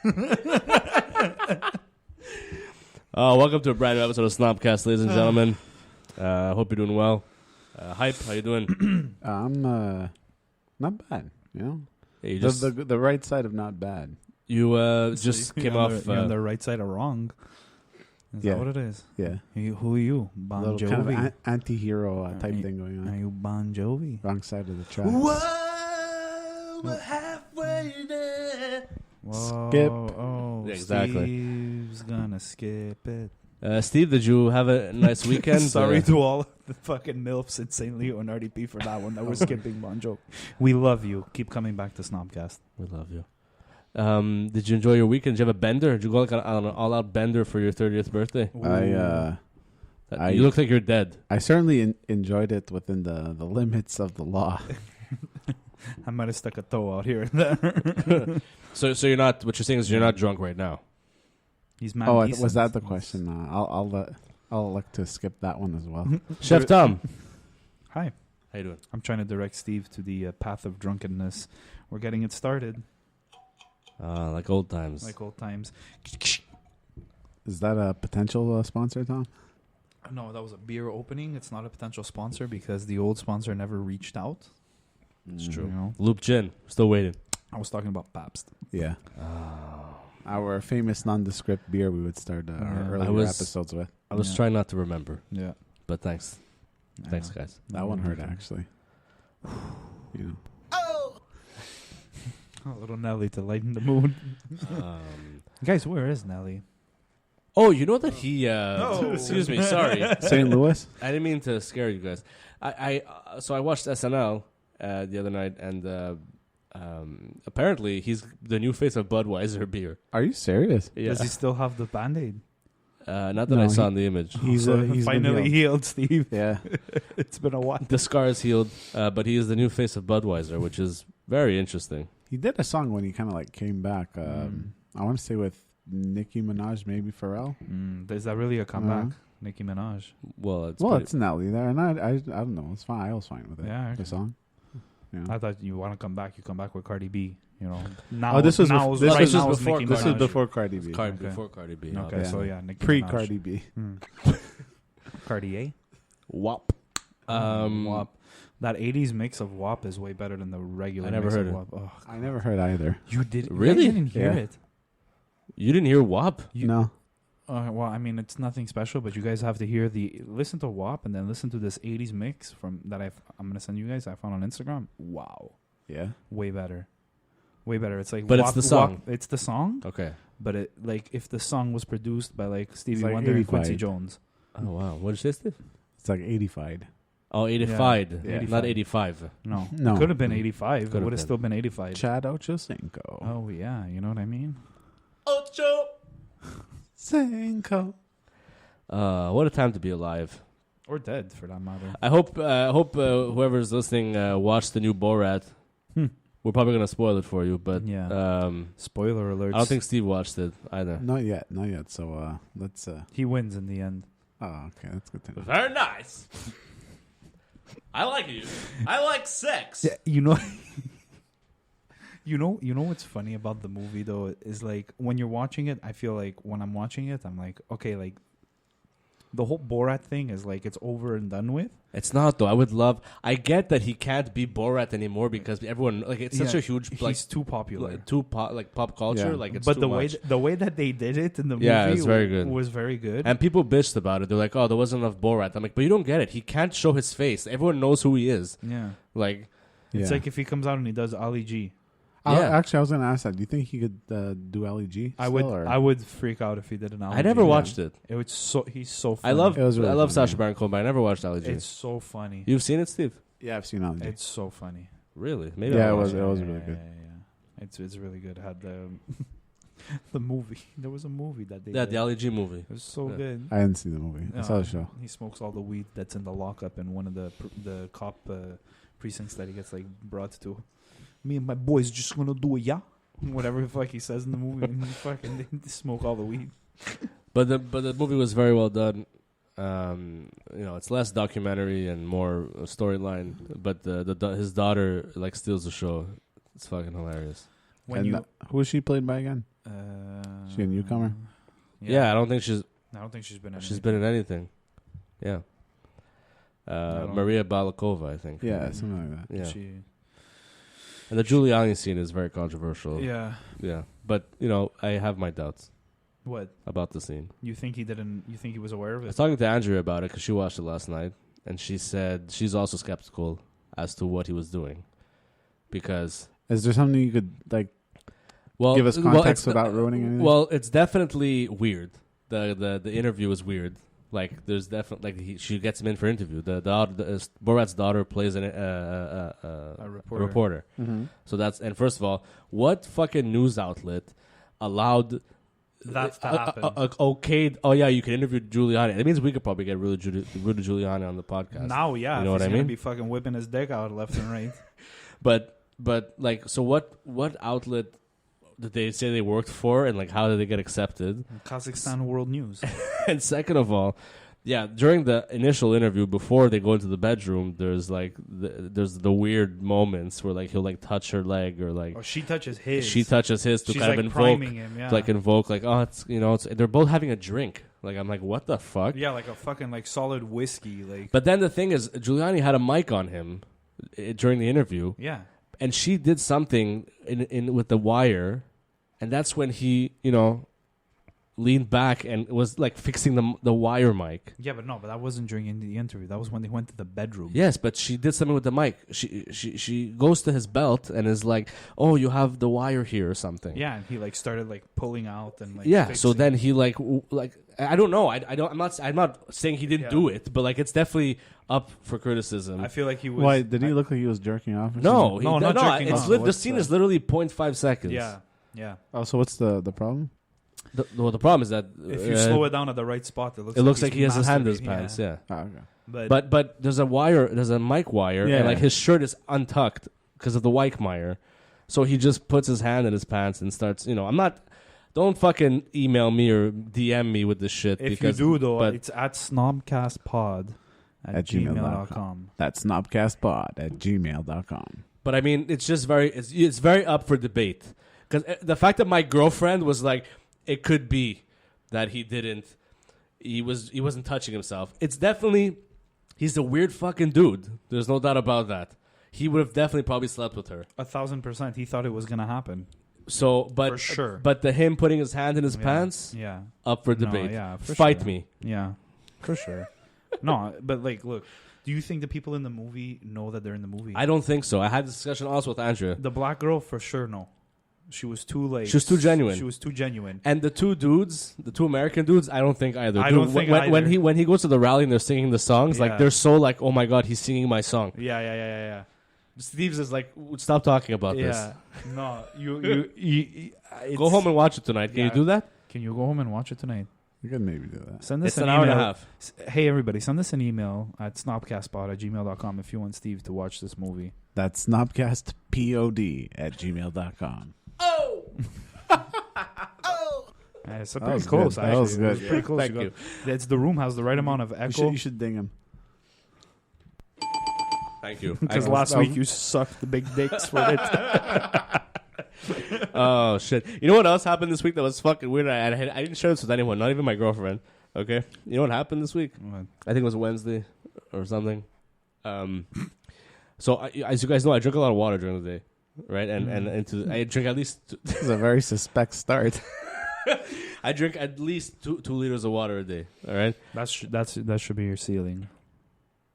Welcome to a brand new episode of Snobcast, ladies and gentlemen. Hope you're doing well. Hype, how you doing? I'm not bad. You know, Hey, you the right side of not bad. you just came off. You're on the right side of wrong. Is that what it is? Yeah, Who are you? Bon little Jovi? kind of anti-hero type thing going Are on. you Bon Jovi? Wrong side of the track. Whoa, we're halfway there. Whoa, Skip. Oh, Yeah, exactly. Steve's gonna skip it. Steve, did you have a nice weekend? Sorry to all the fucking MILFs in St. Leo and RDP for that one that we're skipping Bon Jovi. We love you. Keep coming back to Snobcast. We love you. Did you enjoy your weekend? Did you have a bender? Did you go like on an all-out bender for your 30th birthday? You look like you're dead. I certainly enjoyed it within the limits of the law. I might have stuck a toe out here and there. So you're not. What you're saying is you're not drunk right now. He's mad. Was that the question? I'll like to skip that one as well. Chef Tom. Hi. How you doing? I'm trying to direct Steve to the path of drunkenness. We're getting it started. Like old times. Like old times. Is that a potential sponsor, Tom? No, that was a beer opening. It's not a potential sponsor because the old sponsor never reached out. It's true. You know? Loop Gin. Still waiting. I was talking about Pabst. Yeah. Our famous nondescript beer we would start our earlier episodes with. I was trying not to remember. Yeah. But thanks. Thanks, guys. That one hurt, actually. You know. A little Nelly to lighten the mood. Guys, where is Nelly? Oh, you know that he... Excuse me, sorry. St. Louis? I didn't mean to scare you guys. So I watched SNL the other night, and apparently he's the new face of Budweiser beer. Are you serious? Yeah. Does he still have the Band-Aid? Not that I saw in the image. He's finally healed, Steve. Yeah. It's been a while. The scar is healed, but he is the new face of Budweiser, which is very interesting. He did a song when he kind of like came back. I want to say with Nicki Minaj, maybe Pharrell. Is that really a comeback? Nicki Minaj. Well, it's Nelly there, and I don't know. It's fine. I was fine with it. Yeah, the song. Yeah. I thought you want to come back. You come back with Cardi B. You know. Now, this was before. This was before Cardi B. Before Cardi B. Okay, so yeah, Nicki Pre Minaj. Cardi B. Cartier. WAP. WAP. That 80s mix of WAP is way better than the regular. I never mix heard of it. WAP. Oh, I never heard either. you did Really? You didn't hear it. You didn't hear WAP? No. Well, I mean, it's nothing special, but you guys have to listen to WAP and then listen to this 80s mix I'm gonna send you guys. I found on Instagram. Wow. Yeah. Way better. It's like, But WAP, it's the song. WAP, it's the song. Okay. But it like if the song was produced by like Stevie like Wonder and 85. Quincy Jones. Oh, wow. What did you say, Steve? It's like 85. Oh, 85. Yeah. Not 85. No. No. It could have been 85. It Could've would have been. still been 85. Chad Ochocinco. Oh, yeah. You know what I mean? Ocho. Cinco. What a time to be alive. Or dead, for that matter. I hope whoever's listening watched the new Borat. We're probably going to spoil it for you, but Yeah. Spoiler alerts. I don't think Steve watched it either. Not yet. So let's. He wins in the end. Oh, okay. That's good to know. Very nice. I like you. I like sex. Yeah, you know... You know what's funny about the movie though is like when you're watching it, I feel like when I'm watching it, I'm like, okay, like the whole Borat thing is like it's over and done with. It's not though. I get that he can't be Borat anymore because everyone like it's such a huge like he's too popular, pop culture. Yeah. Like it's but too the much. way that they did it in the movie, it's very good. Was very good. And people bitched about it. They're like, "Oh, there wasn't enough Borat." I'm like, "But you don't get it. He can't show his face. Everyone knows who he is." Yeah, Like, it's like if he comes out and he does Ali G. Actually, I was going to ask that. Do you think he could do LEG? I would freak out if he did an Ali G. I never watched it. It was he's so funny. I love funny, Sacha Baron Cohen, but I never watched Ali G. It's so funny. You've seen it, Steve? Yeah, I've seen LEG. It's so funny. Really? Maybe. Yeah, I'll it watch was really good. Yeah. It's really good. It had the movie. There was a movie that they Yeah, did. the Ali G movie. It was so good. I didn't see the movie. I saw the show. He smokes all the weed that's in the lockup in one of the cop precincts that he gets like brought to. Me and my boys just gonna do it, yeah. Whatever the fuck he says in the movie, and they smoke all the weed. But the movie was very well done. It's less documentary and more storyline. But his daughter like steals the show. It's fucking hilarious. Who was she played by again? She a newcomer? Yeah, I don't think she's been. she's been in anything. Yeah. Maria Balakova, I think. Yeah, something like that. Yeah. And the Giuliani scene is very controversial. Yeah. Yeah. But, I have my doubts. What? About the scene. You think he didn't? You think he was aware of I it? was talking to Andrea about it because she watched it last night. And she said she's also skeptical as to what he was doing. Because... Is there something you could, give us context without ruining anything? Well, it's definitely weird. The interview is weird. Like, there's definitely... she gets him in for interview. Borat's daughter plays a reporter. Mm-hmm. So that's... And first of all, what fucking news outlet allowed... That's to happen. Okayed. Oh yeah, you can interview Giuliani. That means we could probably get Rudy Giuliani on the podcast. Now, yeah, you know what I mean? Gonna be fucking whipping his dick out left and right. But so what outlet did they say they worked for, and how did they get accepted? Kazakhstan World News. And second of all, yeah, during the initial interview before they go into the bedroom, there's the weird moments where he'll touch her leg or she touches his. She touches his to She's kind of invoke priming him, yeah. it's they're both having a drink. I'm like, what the fuck? Yeah, like a fucking solid whiskey. But then the thing is, Giuliani had a mic on him during the interview. Yeah. And she did something in with the wire, and that's when he leaned back and was fixing the wire mic. Yeah, but that wasn't during the interview. That was when they went to the bedroom. Yes, but she did something with the mic. She goes to his belt and is like, "Oh, you have the wire here or something." Yeah, and he started pulling out and yeah. fixing. So then he I don't know. I'm not saying he didn't do it, but it's definitely up for criticism. I feel like he was. Why did he look like he was jerking off? Or no, something? not jerking off. The scene is literally 0.5 seconds. Yeah, yeah. Oh, so what's the problem? The problem is that if you slow it down at the right spot, it looks like he has his hand in his pants. Yeah. Oh, okay. But there's a mic wire, and his shirt is untucked because of the mic wire. So he just puts his hand in his pants and starts. Don't fucking email me or DM me with this shit. If you do, though, it's at snobcastpod at gmail.com. That's snobcastpod at gmail.com. But I mean, it's just it's very up for debate. Because the fact that my girlfriend was like, it could be that he wasn't touching himself. It's definitely, he's a weird fucking dude. There's no doubt about that. He would have definitely probably slept with her. 1,000%. He thought it was going to happen. So, but for sure. But him putting his hand in his pants, up for debate. Fight me. Yeah, for sure. No, but look, do you think the people in the movie know that they're in the movie? I don't think so. I had this discussion also with Andrea. The black girl, for sure, no. She was too She was too genuine. She was too genuine. And the two dudes, the two American dudes, I don't think either. I don't think either. When he goes to the rally and they're singing the songs, they're so oh my god, he's singing my song. Yeah. Steve's is stop talking about this. Yeah. No, you go home and watch it tonight. Can you do that? Can you go home and watch it tonight? You can maybe do that. Send us an hour and a half. Hey, everybody, send us an email at snobcastpod@gmail.com if you want Steve to watch this movie. That's snobcastpod @gmail.com. Oh! It's pretty close, actually. That was good. Pretty close. Thank you. The room has the right amount of echo. You should ding him. Thank you. Because last week you sucked the big dicks for it. Oh, shit. You know what else happened this week that was fucking weird? I didn't share this with anyone, not even my girlfriend. Okay? You know what happened this week? What? I think it was Wednesday or something. So, as you guys know, I drink a lot of water during the day. Right? And I drink at least... This is a very suspect start. I drink at least 2 liters of water a day. All right? That should be your ceiling.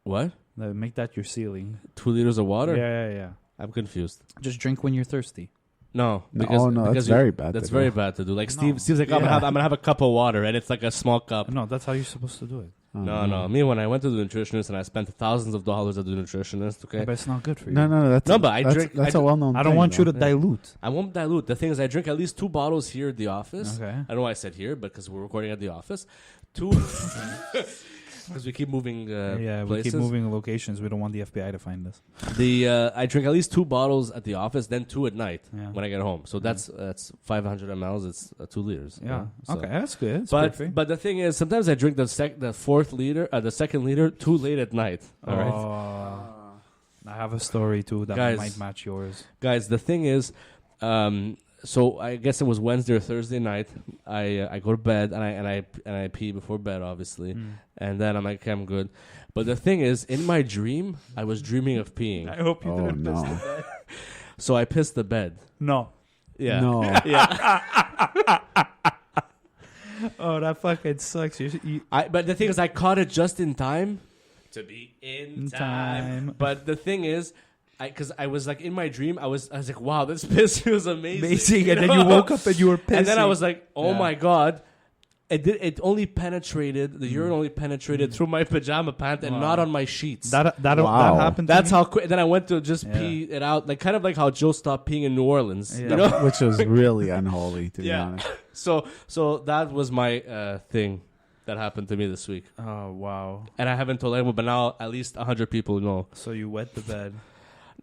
What? Make that your ceiling. 2 liters of water? Yeah. I'm confused. Just drink when you're thirsty. No, that's very bad. That's very bad to do. Steve's like, I'm gonna have a cup of water, and it's like a small cup. No, that's how you're supposed to do it. No. Me, when I went to the nutritionist and I spent thousands of dollars at the nutritionist, okay, but it's not good for you. No. But I drink. That's a well-known. I don't want you to dilute. I won't dilute. The thing is, I drink at least 2 bottles here at the office. Okay. I don't know why I said here, but because we're recording at the office, 2. Because we keep moving places. We keep moving locations. We don't want the FBI to find us. I drink at least 2 bottles at the office, then 2 at night when I get home. So that's 500 mLs. It's 2 liters. Yeah. So. Okay, that's good. That's but the thing is, sometimes I drink the second liter too late at night. All right. I have a story too that might match yours. Guys, the thing is, So I guess it was Wednesday or Thursday night. I go to bed and I pee before bed, obviously, and then I'm like, okay, I'm good. But the thing is, in my dream, I was dreaming of peeing. I hope you Oh, didn't piss no. the bed. So I pissed the bed. No. Yeah. No. Yeah. Oh, that fucking sucks. But the thing is, I caught it just in time to be in time. Time. But the thing is, because I was like in my dream, I was like, wow, this piss feels amazing. Amazing. And then you woke up and you were pissing. And then I was like, oh Yeah. my god. It only penetrated, the urine only penetrated through my pajama pant and Wow. not on my sheets. that Wow. happened. That's to me. how quick. Then I went to just Yeah. pee it out, like kind of like how Joe stopped peeing in New Orleans. Yeah. You know. Which was really unholy, to be Yeah. honest. So that was my thing that happened to me this week, Oh wow. and I haven't told anyone, but now at least 100 people know. So you wet the bed.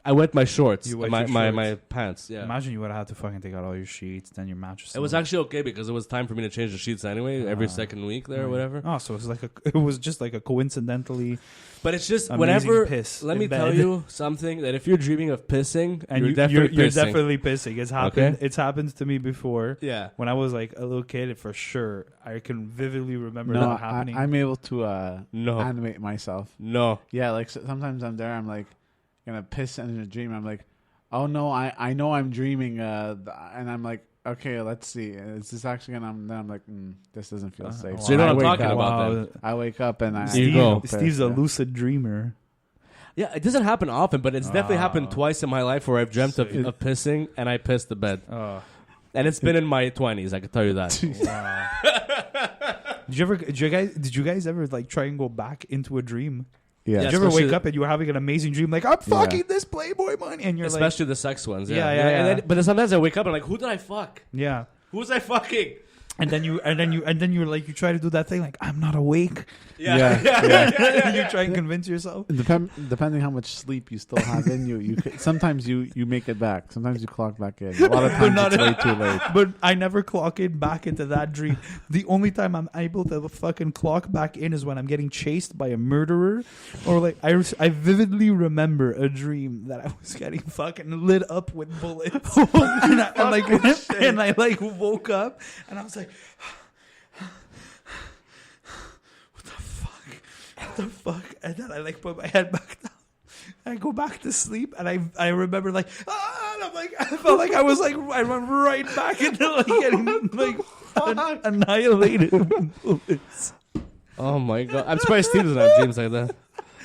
I wet my shorts, You wet my, your my shorts. my pants. Yeah. Imagine you would have had to fucking take out all your sheets, then your mattress. It was actually okay because it was time for me to change the sheets anyway, every second week there or whatever. Oh, so it was just like a coincidentally. But it's just Amazing whenever. piss Let in me tell bed. you something that if you're dreaming of pissing, And you're definitely you're pissing. definitely pissing. It's happened. Okay. It's happened to me before. Yeah. When I was like a little kid, for sure, I can vividly remember No, that happening. I'm able to No. animate myself. No. Yeah, like sometimes I'm there, I'm like gonna piss in a dream. I'm like, oh no, I know I'm dreaming, and I'm like, okay, let's see, is this actually gonna? Then I'm like, this doesn't feel safe. So you know I what I'm wake talking up- about then. I wake up and I. There you Steve, go. Steve's a Yeah. lucid dreamer. Yeah, it doesn't happen often, but it's definitely happened twice in my life where I've dreamt of Sick. pissing and I pissed the bed. Oh, And it's been in my 20s, I can tell you that. wow. Did you guys ever like try and go back into a dream? Yeah. Yeah. Did you ever especially wake up and you were having an amazing dream, like I'm fucking this Playboy money, and you're Especially the sex ones. Yeah, Yeah, yeah, And yeah. then, but then sometimes I wake up and I'm like, who did I fuck? like, yeah. Who was I fucking? And then you're like, you try to do that thing, like I'm not awake. Yeah. You try and convince yourself. Depending how much sleep you still have in you sometimes you make it back. Sometimes you clock back in. A lot of times not- it's way too late. But I never clock in back into that dream. The only time I'm able to fucking clock back in is when I'm getting chased by a murderer, or like I vividly remember a dream that I was getting fucking lit up with bullets, and I like woke up and I was like, what the fuck? And then I like put my head back down. I go back to sleep, and I remember like, and I'm like, I felt like I was like, I went right back into like getting like annihilated with bullets. Oh my god. I'm surprised Steve doesn't have dreams like that.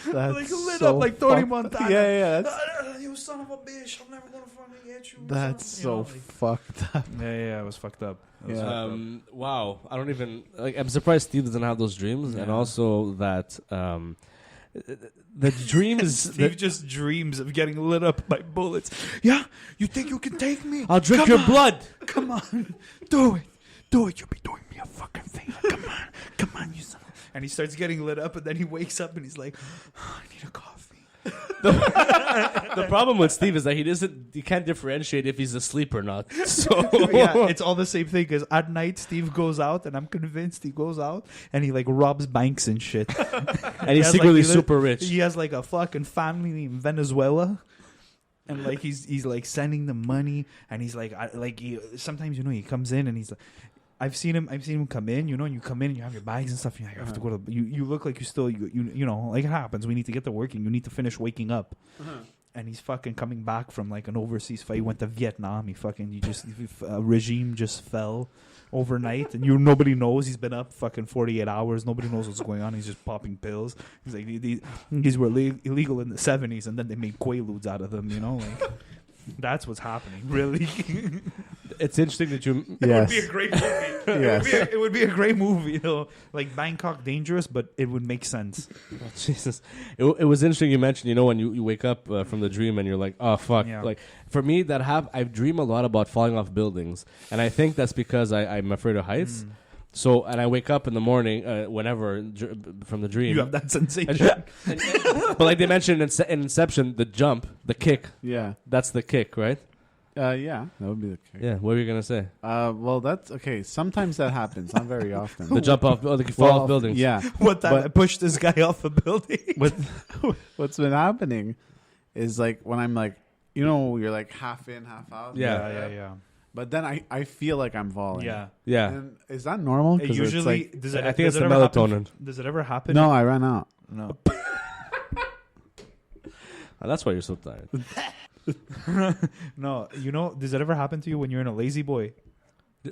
That's Like lit so up like Tony fucked- Montana. Yeah, that's, You son of a bitch! I'm never gonna fucking get you. that's You know, so like- fucked up. Yeah, it was fucked up. It was Yeah. fucked up. Wow. I don't even like. I'm surprised Steve doesn't have those dreams, and Yeah. also that the dreams. Steve just dreams of getting lit up by bullets. Yeah, you think you can take me? I'll drink Come your on. blood. Come on, do it. You'll be doing me a fucking favor. Come on, you son. And he starts getting lit up, and then he wakes up and he's like, I need a coffee. The problem with Steve is that he can't differentiate if he's asleep or not. So Yeah, it's all the same thing. Because at night, Steve goes out, and I'm convinced he goes out and he like robs banks and shit. and he's has, secretly like, super rich. He has like a fucking family in Venezuela, and like he's like sending them money, and he's like sometimes he comes in and he's like, I've seen him come in, and you come in and you have your bags and stuff. And you're like, I have to go to you look like you still you know, like it happens. We need to get to working. You need to finish waking up. And he's fucking coming back from like an overseas fight. He went to Vietnam. A regime just fell overnight, and nobody knows. He's been up fucking 48 hours. Nobody knows what's going on. He's just popping pills. He's like, these were illegal in the 70s, and then they made Quaaludes out of them. Like that's what's happening. Really. It's interesting that you. It would Yes. be a great movie. Yes. It would be a great movie, like Bangkok Dangerous, but it would make sense. Oh, Jesus, it was interesting. You mentioned, when you wake up from the dream and you're like, oh fuck. Yeah. Like for me, I dream a lot about falling off buildings, and I think that's because I'm afraid of heights. So, and I wake up in the morning, whenever from the dream. You have that sensation. But like they mentioned in Inception, the jump, the kick, Yeah. that's the kick, right? Yeah, that would be the case. Yeah. What were you gonna say? Well, that's okay. Sometimes that happens. Not very often. The jump off, the fall off buildings. Yeah. What time But- I pushed this guy off a building? What's been happening is like when I'm like, you know, you're like half in, half out. Yeah. But then I feel like I'm falling. Yeah. And is that normal? 'Cause it's Usually, like, does it, I think does it's it the ever happen- melatonin. Does it ever happen? no, I ran out. No. That's why you're so tired. No, you know, does it ever happen to you when you're in a lazy boy?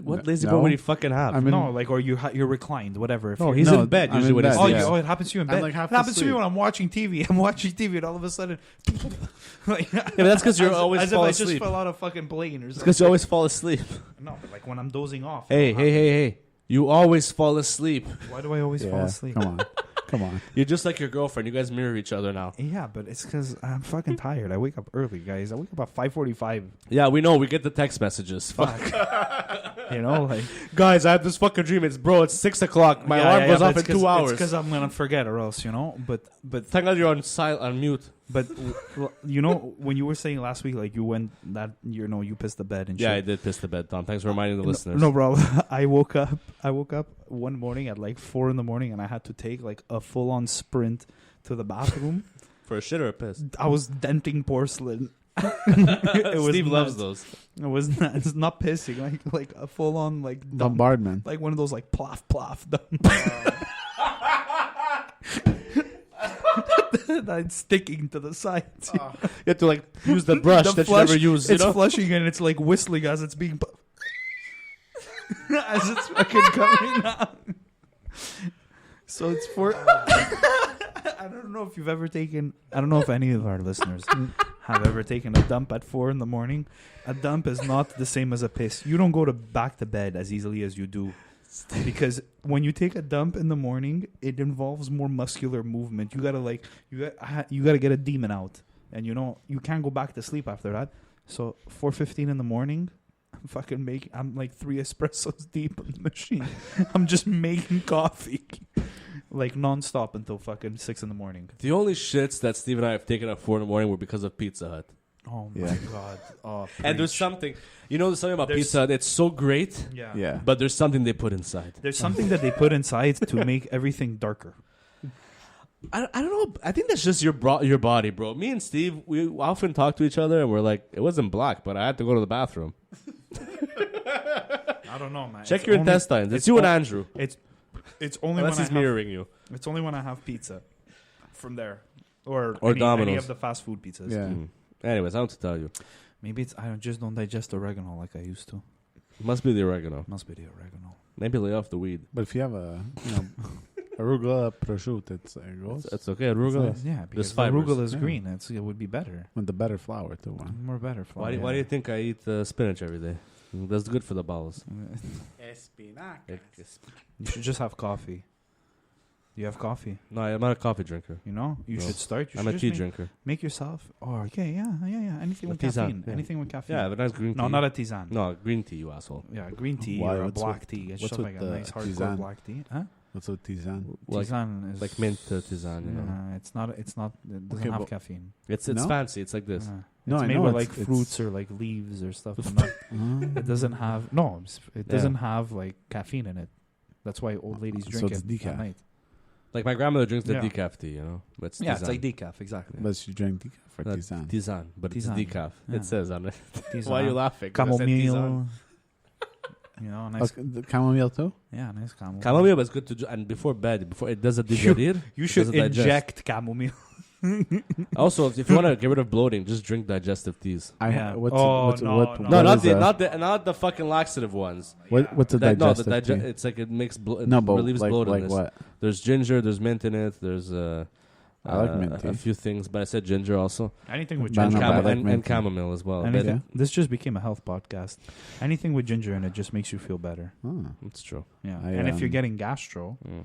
What lazy No. boy would he fucking have? I'm in, No, like, or you're reclined, whatever. If no, you're- he's No, in bed I'm usually in when bed, he's Oh, sleeping. it happens to you in I'm bed. like half It happens to me asleep. when I'm watching TV. I'm watching TV, and all of a sudden, like, Yeah, but that's because you always as if fall I asleep. just fell out of fucking plane or It's something. because you always fall asleep. No, but like when I'm dozing off. Hey. You always fall asleep. Why do I always fall asleep? Come on. You're just like your girlfriend. You guys mirror each other now. Yeah, but it's because I'm fucking tired. I wake up early, guys. I wake up at 5:45. Yeah, we know. We get the text messages. Fuck. You know, like Guys, I have this fucking dream. It's 6 o'clock. My alarm goes off in 2 hours. It's because I'm gonna forget, or else, you know. But Thank God you're on mute. But you know, when you were saying last week, like you went that you pissed the bed and Yeah, I shit. did piss the bed, Tom. Thanks for reminding the listeners. No, bro. I woke up one morning at like 4 a.m, and I had to take like a full-on sprint to the bathroom. For a shit or a piss? I was denting porcelain. It was Steve loves nuts. those. It was not, it's not pissing, like a full-on like dump. Bombardment. Like one of those like plof dump. That's sticking to the sides. You have to like use the brush The that flush, you never use. It's you know? flushing and it's like whistling as it's being as it's fucking coming out. So it's for. I don't know if you've ever taken. I don't know if any of our listeners have ever taken a dump at 4 a.m. A dump is not the same as a piss. You don't go back to bed as easily as you do. Because when you take a dump in the morning, it involves more muscular movement. You gotta you gotta get a demon out, and you can't go back to sleep after that. So 4:15 in the morning, I'm like 3 espressos deep in the machine. I'm just making coffee, like nonstop until fucking 6 in the morning. The only shits that Steve and I have taken at 4 in the morning were because of Pizza Hut. Oh my Yeah. god! Oh, And there's preach. something, there's something about There's- Pizza Hut. It's so great, Yeah. but there's something they put inside. There's something that they put inside to make everything darker. I don't know. I think that's just your body, bro. Me and Steve, we often talk to each other, and we're like, it wasn't black, but I had to go to the bathroom. I don't know, man. Check It's your only- intestines. It's you and Andrew. It's only Unless when he's mirroring you. It's only when I have pizza from there, or any Domino's. of the fast food pizzas. Yeah. Anyways, I don't to tell you. Maybe I just don't digest oregano like I used to. Must be the oregano. Must be the oregano. Maybe lay off the weed. But if you have arugula prosciutto, it goes It's okay. Arugula. Yeah, because the fibers. arugula is Yeah. green. It would be better. with the better flour too. Huh? More better. Why do you think I eat spinach every day? That's good for the bowels. You should just have coffee. You have coffee. No, I'm not a coffee drinker. You No. should start. You I'm should a just tea make, drinker. make yourself. Oh, okay, yeah. Anything A with tisane, caffeine. yeah. Anything with caffeine. Yeah, I have a nice green tea. No, not a tisane. No, green tea, you asshole. Yeah, green tea Why? or a What's black with- tea. It's what's just with like a the nice hardcore tisane? black tea. Huh? What's with tisane? Like, Tisane is like mint tisane, you know. It's not. It doesn't Okay, have but- caffeine. It's No? fancy. It's like this. No, it's I made know with it's- like it's- fruits or like leaves or stuff. But not, it doesn't have It doesn't have like caffeine in it. That's why old ladies So drink it's it decaf. at night. Like my grandmother drinks the Yeah. decaf tea, you know. But it's Yeah, tisane. it's like decaf, exactly. But you drink decaf for Not tisane. tisane, but Tisane. it's decaf. Yeah. It says on it. Tisane. Why are you laughing? 'Cause I said tisane. Chamomile. Nice. Okay, the chamomile too? Yeah, nice chamomile. Chamomile is good to and before bed, before it does a digerir. You should does it digest. inject chamomile. Also, if you want to get rid of bloating, just drink digestive teas. Yeah. What's Oh, what's no, what, no. No, what not is the a- not the fucking laxative ones. what's a No, the digestive tea? it's like it makes it No, but relieves like bloatedness. what? There's ginger, there's mint in it, there's I like mint tea. a few things, but I said ginger also, Anything with Banana ginger. I like and mint tea. chamomile as well. Anything. Yeah. This just became a health podcast. Anything with ginger in it just makes you feel better. Oh. It's true. Yeah. I, And if you're um, getting gastro, Mm.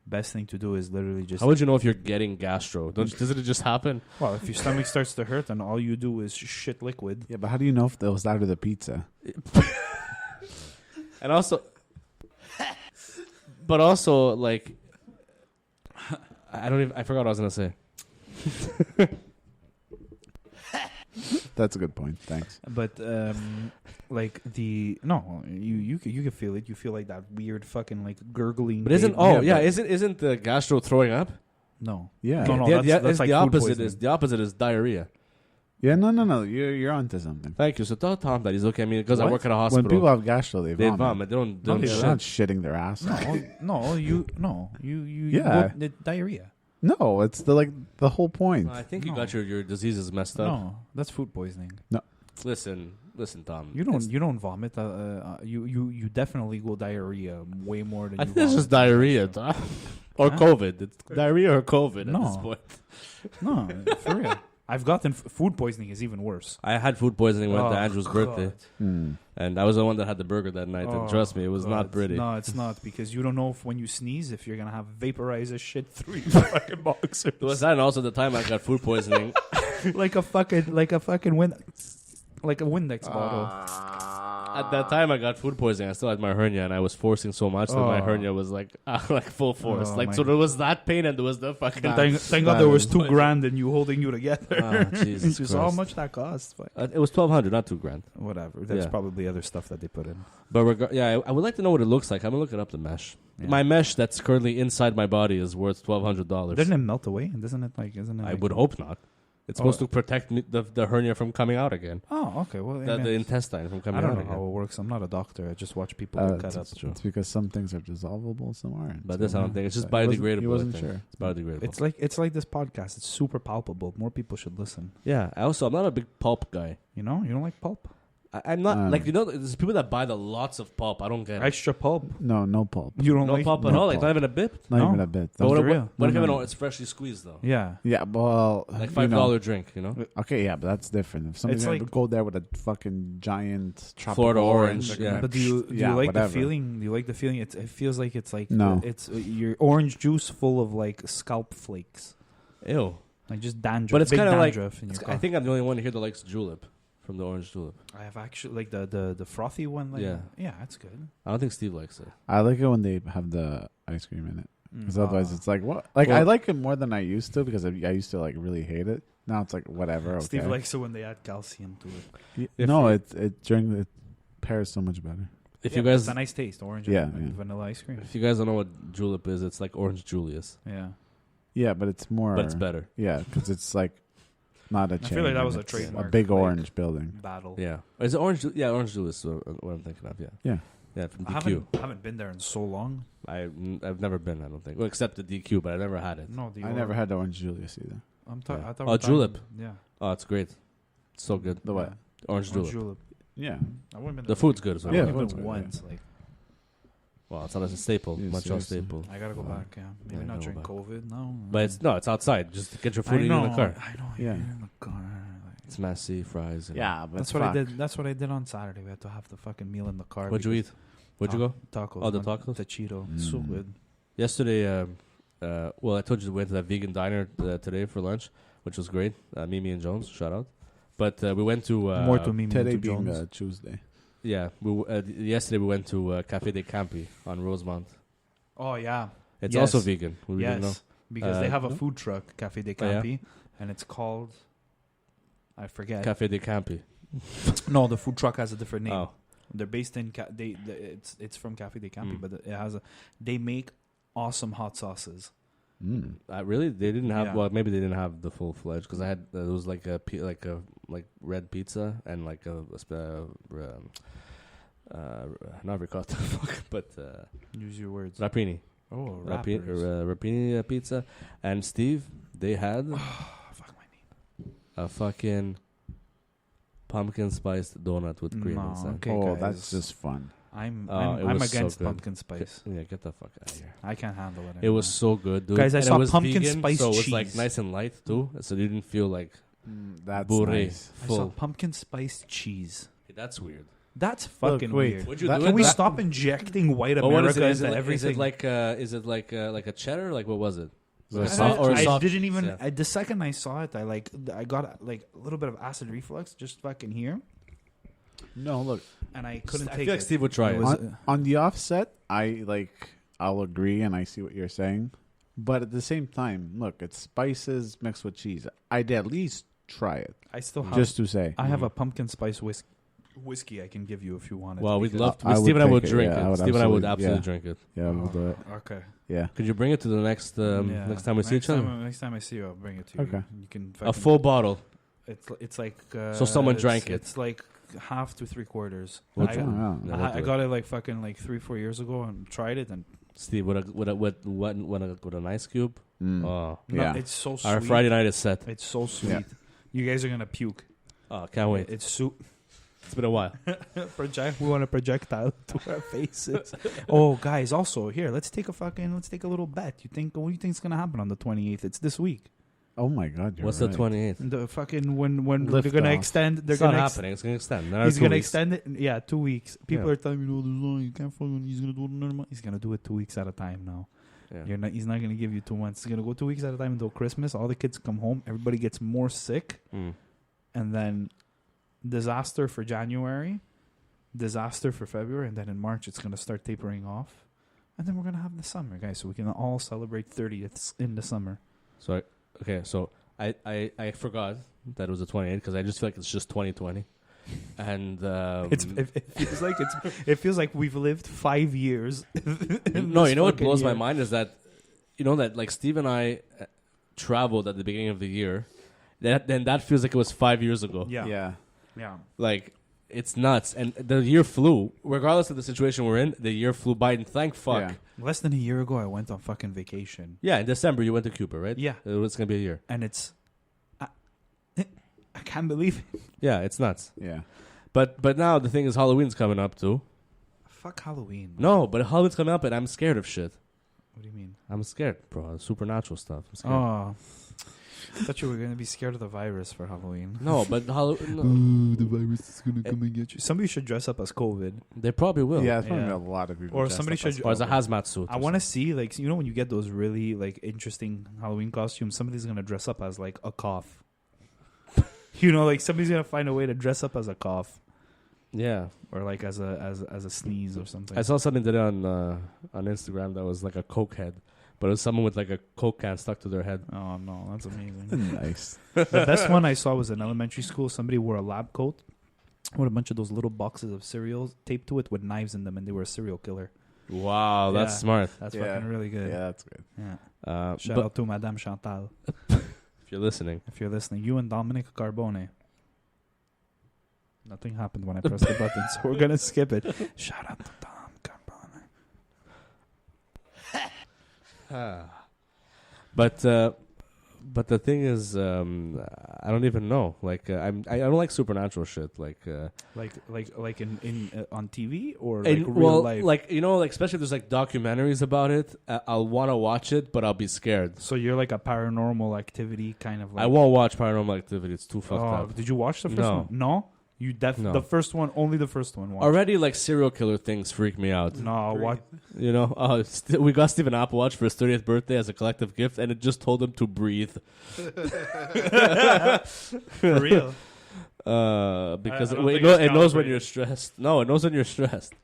best thing to do is literally just. How would you know if you're getting gastro? Doesn't it just happen? Well, if your stomach starts to hurt and all you do is shit liquid. Yeah, but how do you know if that was out of the pizza? And also, but also like, I forgot what I was gonna say. That's a good point. Thanks. But like you can feel it. You feel like that weird fucking like gurgling. But isn't baby. isn't the gastro throwing up? No. Yeah. No, The that's like the food opposite poisoning. is diarrhea. Yeah, no. You're onto something. Thank you. So tell Tom that he's okay. I mean, because I What? work at a hospital. When people have gastro, they they vomit. vomit. They don't No, do they They're shit. not shitting their ass. You Yeah. the diarrhea. No, it's the whole point. I think you No. got your diseases messed up. No, that's food poisoning. Listen, Tom. You don't vomit. You definitely go diarrhea way more than. I you think it's vomit. just diarrhea, Tom. Or Huh? COVID. It's diarrhea or COVID No. at this point. No, for real. I've gotten food poisoning is even worse. I had food poisoning when to Andrew's birthday, Hmm. and I was the one that had the burger that night. And trust me, it was not pretty. No, it's not because you don't know if when you sneeze if you're gonna have vaporizer shit through your fucking boxers. It was that, and also the time I got food poisoning. like a fucking Windex bottle. At that time, I got food poisoning. I still had my hernia, and I was forcing so much that my hernia was like full force. Oh, Like my so, there was that pain, and there was the fucking. Thank God there was $2,000 and you holding you together. Oh, Jesus You saw how Christ. much that cost. Fuck. It was $1,200, not $2,000. Whatever. There's Yeah. probably other stuff that they put in. But I would like to know what it looks like. I'm gonna look it up. The mesh. Yeah. My mesh that's currently inside my body is worth $1,200. Doesn't it melt away? Isn't it I like- would hope not. It's supposed to protect the hernia from coming out again. Oh, okay. Well, The intestine from coming I don't out know again. how it works. I'm not a doctor. I just watch people get cut up. It's because some things are dissolvable, some aren't. But this I don't think. It's just He wasn't- biodegradable. He wasn't I think. sure. It's biodegradable. It's like this podcast. It's super palpable. More people should listen. Yeah. I'm not a big pulp guy. You know? You don't like pulp? I'm not there's people that buy the lots of pulp. I don't get it. Extra pulp. No pulp. You don't No like pulp at no all. Like pulp. not even a bit. Not No? even a bit. But what, for what, real? what if No, even no. it's freshly squeezed though? Yeah. Yeah, well, Like you $5 know. drink, you know. Okay, yeah, but that's different. If somebody's It's gonna like- go there with a fucking giant tropical Florida orange, like, yeah. But do you yeah, like whatever. the feeling? Do you like the feeling? It feels like it's like No. it's your orange juice full of like scalp flakes, Ew. like just dandruff. But it's big kind of like dandruff in your I think I'm the only one here that likes julep from the orange julep. I have actually like the frothy one. Like, Yeah. that's good. I don't think Steve likes it. I like it when they have the ice cream in it. Because otherwise it's like, what? Like, Well- I like it more than I used to because I used to, like, really hate it. Now it's like, whatever, okay. Steve likes it when they add calcium to it. If No, you- it pairs so much better. If Yeah, you but guys it's a nice taste, orange Yeah, and yeah. vanilla ice cream. if you guys don't know what julep is, it's like Orange Julius, Yeah, Yeah, but it's more. but it's better. Yeah, because it's like not a chain. feel like that and was a it's trademark, A big like- orange building. battle. Yeah. Is it Orange? Yeah, Orange Julius. What I'm thinking of. Yeah. Yeah. Yeah, from I DQ. haven't been there in so long. I've never been. I don't think. Well, except the DQ, but I never had it. No, I never had the orange Julius either. I'm Yeah. I thought Oh, we're talking- julep. Yeah, Oh, it's great. It's so good. The what? Orange Orange julep. julep. Yeah. I wouldn't been The there. food's good as well. I Yeah, only food's been good, once. Like Well, it's not a staple. Yeah, Montreal seriously. staple. I gotta go back. Yeah, maybe Yeah, not go during back. COVID. No, But it's outside. Just get your food I in know, the car. I know. Yeah. You're in the car. Like, It's messy fries. And Yeah, but that's what I did. That's what I did on Saturday. We had to have the fucking meal in the car. What'd you eat? Where'd you go? Tacos. Oh, the man. tacos? The Cheeto. Mm. So good. Yesterday, well, I told you we went to that vegan diner today for lunch, which was great. Mimi and Jones, shout out. But we went to More to me, Today to being Jones. Tuesday. yeah. Yesterday we went to Café de Campi on Rosemont. Oh yeah. It's Yes. also vegan. We didn't know. Yes, because they have a no? food truck, Café de Oh, yeah? Campi, and it's called. I forget. Café de Campi. No, the food truck has a different name. Oh, They're based in it's from Café de Campi, Mm. but it has they make awesome hot sauces. Mm. really? They didn't have. Yeah. Well, maybe they didn't have the full fledged because I had. There was like a red pizza and like not ricotta, but Use your words. rapini. Oh, Rapini pizza. And Steve, they had fuck my knee. a fucking pumpkin spiced donut with cream No, inside. okay, Oh, guys. that's just fun. I'm Oh, it I'm was so against good. pumpkin spice. Yeah, get the fuck out of here. I can't handle it. It was anymore. so good, dude. Guys, I And saw it was pumpkin vegan, spice so it was like cheese. nice and light too, so you didn't feel like That's bourré, nice. I saw full. pumpkin spice cheese. That's weird. That's fucking wait. weird. Would you That- do Can it? we That- stop injecting white But what is America it? Is into it like, everything? is it like a cheddar? Like what was it? So Or a it's soft- or a I soft- didn't even. yeah. The second I saw it, I got like a little bit of acid reflux just fucking here, No, look. and I couldn't I take feel like it. Steve would try It it. was- On the offset, I'll agree and I see what you're saying. But at the same time, look, it's spices mixed with cheese. I'd at least try it. I still have. Just to say. I have a pumpkin spice whiskey I can give you if you want it. Well, we'd because- love to. I would Steve and I would take it, drink yeah, I it. would Steve and I would absolutely- absolutely drink it. Yeah, we'll do it. Okay. Yeah. Could you bring it to the next Yeah. next time we see each other? Next time I see you, I'll bring it to you. Okay. You can. A full bottle. It's like So someone drank it. It's like half to 3/4. Which I, one? Yeah. No, I got it like fucking like 3-4 years ago and tried it, and Steve, with an ice cube. Mm. Oh, Yeah. it's so sweet. our Friday night is set. It's so sweet. Yeah. You guys are gonna puke. Oh, can't wait. It's soup. It's been a while. We want a projectile to our faces. Oh, guys! Also, here, let's take a little bet. What do you think's gonna happen on the 28th? It's this week. Oh my God! What's right. the 28th? The fucking when Lift they're gonna off. extend. They're It's not gonna happening. It's gonna extend. He's gonna extend it. Yeah, 2 weeks. People Yeah. are telling me, no, you can't fucking. He's gonna do it another month. He's gonna do it 2 weeks at a time now. Yeah. He's not gonna give you 2 months. He's gonna go 2 weeks at a time until Christmas. All the kids come home. Everybody gets more sick, Mm. and then disaster for January, disaster for February, and then in March it's gonna start tapering off, and then we're gonna have the summer, guys. So we can all celebrate 30ths in the summer. So I forgot that it was the 28th because I just feel like it's just 2020, and It feels like we've lived 5 years. no, you know what blows my mind is that that like Steve and I traveled at the beginning of the year. That feels like it was 5 years ago. Yeah. Like it's nuts, and the year flew. Regardless of the situation we're in, the year flew by, and thank fuck. Yeah. Less than a year ago, I went on fucking vacation. Yeah, in December you went to Cuba, right? Yeah. It's gonna be a year. And it's... I can't believe it. Yeah, it's nuts. Yeah. But now the thing is, Halloween's coming up too. Fuck Halloween. No, but Halloween's coming up, and I'm scared of shit. What do you mean? I'm scared, bro. Supernatural stuff. I'm scared. Oh. I thought you were going to be scared of the virus for Halloween. No, but Halloween. The virus is going to come and get you. Somebody should dress up as COVID. They probably will. Yeah, it's probably Yeah. a lot of people. Or dressed somebody up as should- Or as a hazmat suit. I want to see, like, when you get those really, like, interesting Halloween costumes, somebody's going to dress up as, like, a cough. Like, somebody's going to find a way to dress up as a cough. Yeah. Or, like, as a sneeze or something. I saw something today on Instagram that was like a Coke head. But it was someone with like a Coke can stuck to their head. Oh, no. That's amazing. Nice. The best one I saw was in elementary school. Somebody wore a lab coat with a bunch of those little boxes of cereals taped to it with knives in them, and they were a serial killer. Wow, that's Yeah. smart. That's Yeah. fucking really good. Yeah, that's good. Yeah. Shout But out to Madame Chantal. if you're listening, If you're listening, you and Dominic Carbone. Nothing happened when I pressed the button, so we're going to skip it. Shout out to Dom Carbone. but the thing is, I don't even know. Like, I don't like supernatural shit. Like in on TV or like and, real life. like especially if there's like documentaries about it. I'll want to watch it, but I'll be scared. So you're like a Paranormal Activity kind of. Like, I won't watch Paranormal Activity. It's too fucked up. Did you watch the first No. one? No. You No. the first one, only the first one. Watch. Already, like serial killer things freak me out. No, what? We got Stephen Apple Watch for his 30th birthday as a collective gift, and it just told him to breathe. For real? Because I don't think it it's knows when calibrated. you're stressed. No, it knows when you're stressed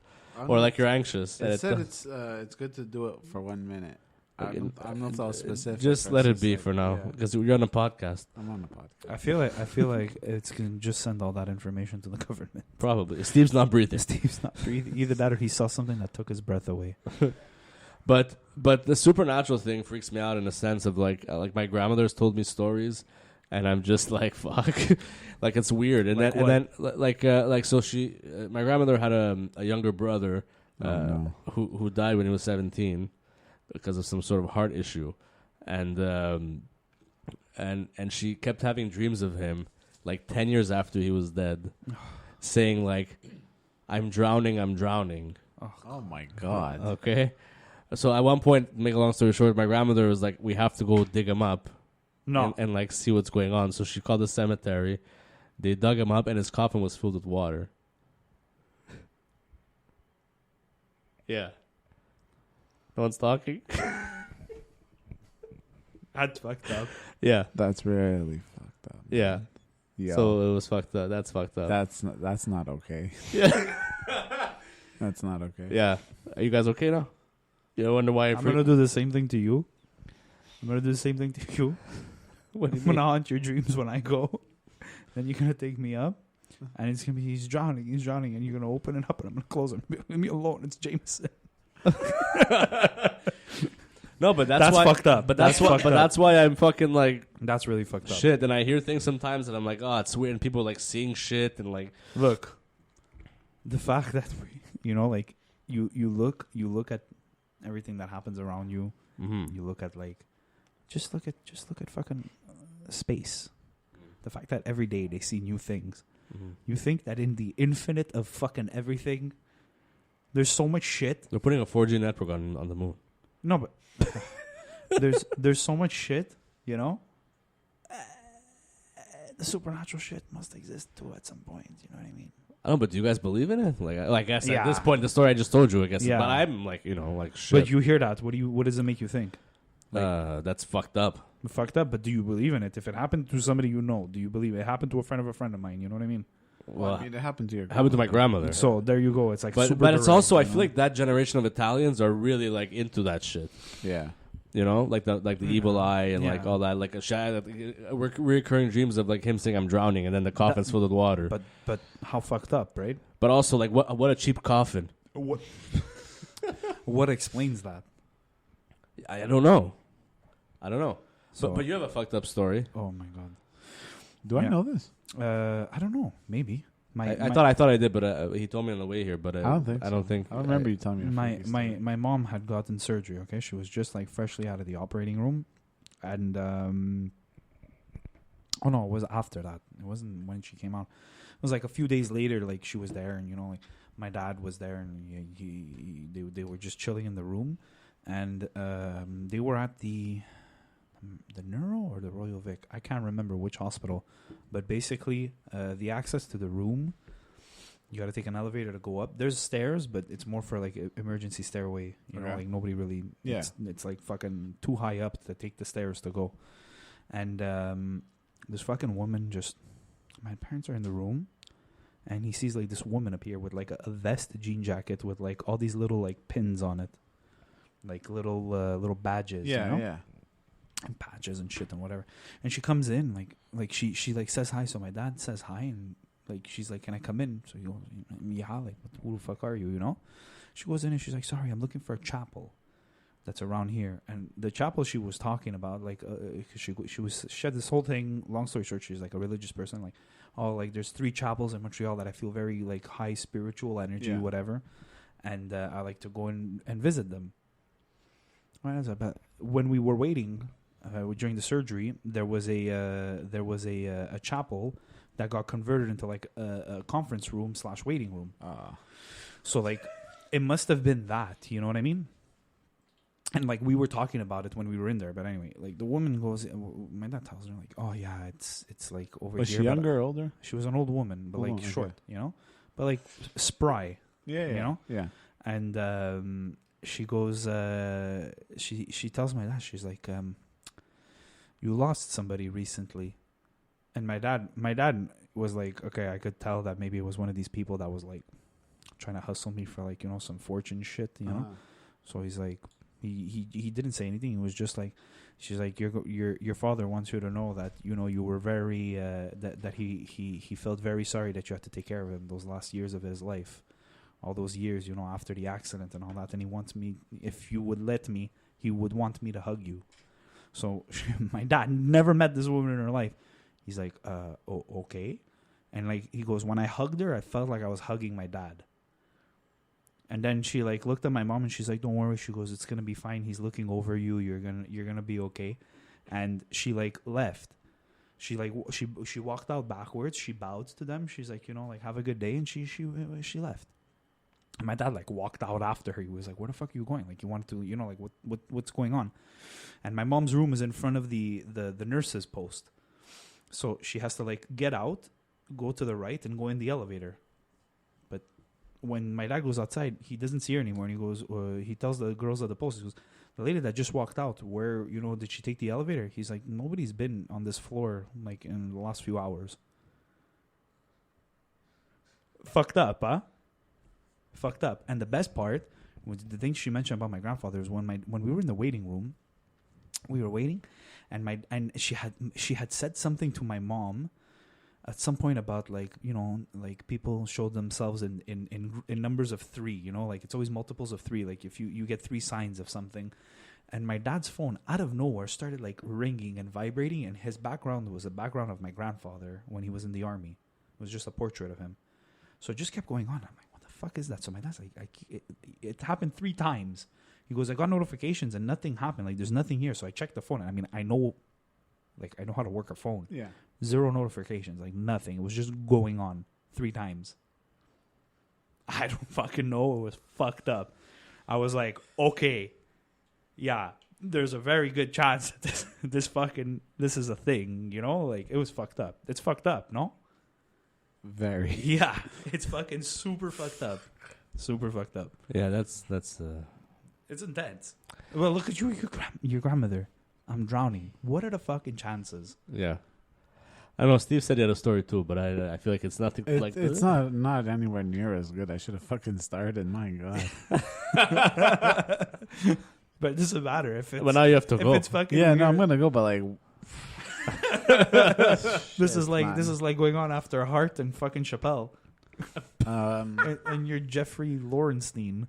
or like you're anxious. and It it said does- it's good to do it for 1 minute. Okay, I'm not so specific. Just but let it's it be like, for now yeah. because you're on a podcast. I'm on the podcast. I feel like it's gonna just send all that information to the government. Probably Steve's not breathing. Steve's not breathing. Either that or he saw something that took his breath away. But the supernatural thing freaks me out in a sense of like my grandmother's told me stories, and I'm just like fuck, like it's weird. And Like then so she my grandmother had a younger brother No. who died when he was 17 because of some sort of heart issue, and she kept having dreams of him like 10 years after he was dead, saying like, I'm drowning. Oh my God. Okay. So at one point, make a long story short, my grandmother was like, we have to go dig him up No. and like see what's going on. So she called the cemetery. They dug him up and his coffin was filled with water. Yeah. No one's talking? That's fucked up. Yeah. That's really fucked up. Yeah. Yeah. So it was fucked up. That's fucked up. That's not okay. Yeah. That's not okay. Yeah. Are you guys okay now? You wonder why I'm gonna do the same thing to you. I'm gonna do the same thing to you. What do I'm you mean? gonna haunt your dreams when I go. Then you're gonna take me up, and it's gonna be he's drowning, and you're gonna open it up, and I'm gonna close it. Leave me alone. It's Jameson. No, but That's why, fucked up. But that's why. fucked But up. that's why I'm fucking like That's really fucked up. shit. And I hear things sometimes, and I'm like, oh, it's weird. And people are, like seeing shit and like, Look, the fact that like you look at everything that happens around you. mm-hmm. You look at like, just look at fucking space. The fact that every day they see new things. Mm-hmm. You think that in the infinite of fucking everything, there's so much shit. They're putting a 4G network on the moon. No, but there's so much shit. The supernatural shit must exist too at some point. You know what I mean? I don't know, but do you guys believe in it? Like I guess Yeah. at this point, the story I just told you, I guess. Yeah. But I'm like, like shit. But you hear that? What does it make you think? That's fucked up. Fucked up. But do you believe in it? If it happened to somebody you know, do you believe it happened to a friend of mine? You know what I mean? Well, I mean, it happened to your. Happened to my grandmother. So there you go. It's like, But super it's direct, also, I you know? feel like that generation of Italians are really like into that shit. Yeah. Like the evil eye and like Yeah. all that, like recurring dreams of like him saying I'm drowning and then the coffin's filled with water. But how fucked up, right? But also like what a cheap coffin. What explains that? I don't know. So- But you have a fucked up story. Oh my god. Do I Yeah. know this? I don't know. Maybe. I thought I did, but he told me on the way here. But I don't think. I don't so. think. I don't remember you telling me. a my freaky story. my mom had gotten surgery. Okay, she was just like freshly out of the operating room, and oh no, it was after that. It wasn't when she came out. It was like a few days later. Like she was there, and like my dad was there, and they were just chilling in the room, and they were at the Neuro or the Royal Vic. I can't remember which hospital, but basically the access to the room, you got to take an elevator to go up. There's stairs, but it's more for like emergency stairway. You know, Okay. like nobody really. Yeah. It's like fucking too high up to take the stairs to go. And this fucking woman just. My parents are in the room, and he sees like this woman appear with like a vest, jean jacket with like all these little like pins on it, like little badges. Yeah, you know? yeah. And patches and shit and whatever. And she comes in like she like says hi. So my dad says hi, and like she's like, "Can I come in?" So he goes, "Yeah." Like, who the fuck are you? You know? She goes in and she's like, "Sorry, I'm looking for a chapel that's around here." And the chapel she was talking about, like, she had this whole thing. Long story short, she's like a religious person. Like, oh, like there's 3 chapels in Montreal that I feel very like high spiritual energy, Yeah. whatever. And I like to go in and visit them. But when we were waiting. During the surgery, there was a chapel that got converted into like a conference room / waiting room. So like, it must have been that. You know what I mean? And like we were talking about it when we were in there. But anyway, like the woman goes, my dad tells her like, "Oh yeah, it's like over Was here." she but younger or older? She was an old woman, but Old like woman, short, okay. you know, but like spry. Yeah, You know? Yeah. And she goes, she tells my dad, she's like, "You lost somebody recently." And my dad was like, okay, I could tell that maybe it was one of these people that was like trying to hustle me for like, some fortune shit, you know? So he's like, he didn't say anything. He was just like, she's like, your father wants you to know that, you were very, that he felt very sorry that you had to take care of him those last years of his life. All those years, after the accident and all that. And he wants me, if you would let me, he would want me to hug you. So my dad never met this woman in her life. He's like, okay. And like he goes, when I hugged her, I felt like I was hugging my dad. And then she like looked at my mom and she's like, "Don't worry." She goes, "It's gonna be fine. He's looking over you. You're gonna be okay." And she like left. She like she walked out backwards. She bowed to them. She's like, like have a good day. And she left. And my dad like walked out after her. He was like, "Where the fuck are you going? Like you wanted to, like what's going on?" And my mom's room is in front of the nurse's post. So she has to like get out, go to the right, and go in the elevator. But when my dad goes outside, he doesn't see her anymore. And he goes, he tells the girls at the post, he goes, "The lady that just walked out, where, did she take the elevator?" He's like, "Nobody's been on this floor like in the last few hours." Fucked up, huh? Fucked up. And the best part, the thing she mentioned about my grandfather is when we were in the waiting room, we were waiting, and she had said something to my mom at some point about like like people showed themselves in numbers of 3, like it's always multiples of 3. Like if you get 3 signs of something, And my dad's phone, out of nowhere, started like ringing and vibrating. And his background was the background of my grandfather when he was in the army. It was just a portrait of him. So it just kept going on. I'm like, what the fuck is that? So my dad's like, it happened 3 times. He goes, I got notifications and nothing happened. Like, there's nothing here. So I checked the phone. I mean, I know how to work a phone. Yeah. 0 notifications, like nothing. It was just going on 3 times. I don't fucking know. It was fucked up. I was like, okay, yeah, there's a very good chance that this is a thing, you know? Like, it was fucked up. It's fucked up, no? Very. Yeah, it's fucking super fucked up. Super fucked up. Yeah, that's It's intense. Well, look at you, your grandmother. I'm drowning. What are the fucking chances? yeah. I don't know. Steve said he had a story too, but I feel like it's nothing like It's not anywhere near as good. I should have fucking started. My God. But it doesn't matter if it's. But now you have to go. If it's fucking. Yeah, weird. no, I'm gonna go, but like. This is like going on after Hart and fucking Chappelle. And you're Jeffrey Lorenstein.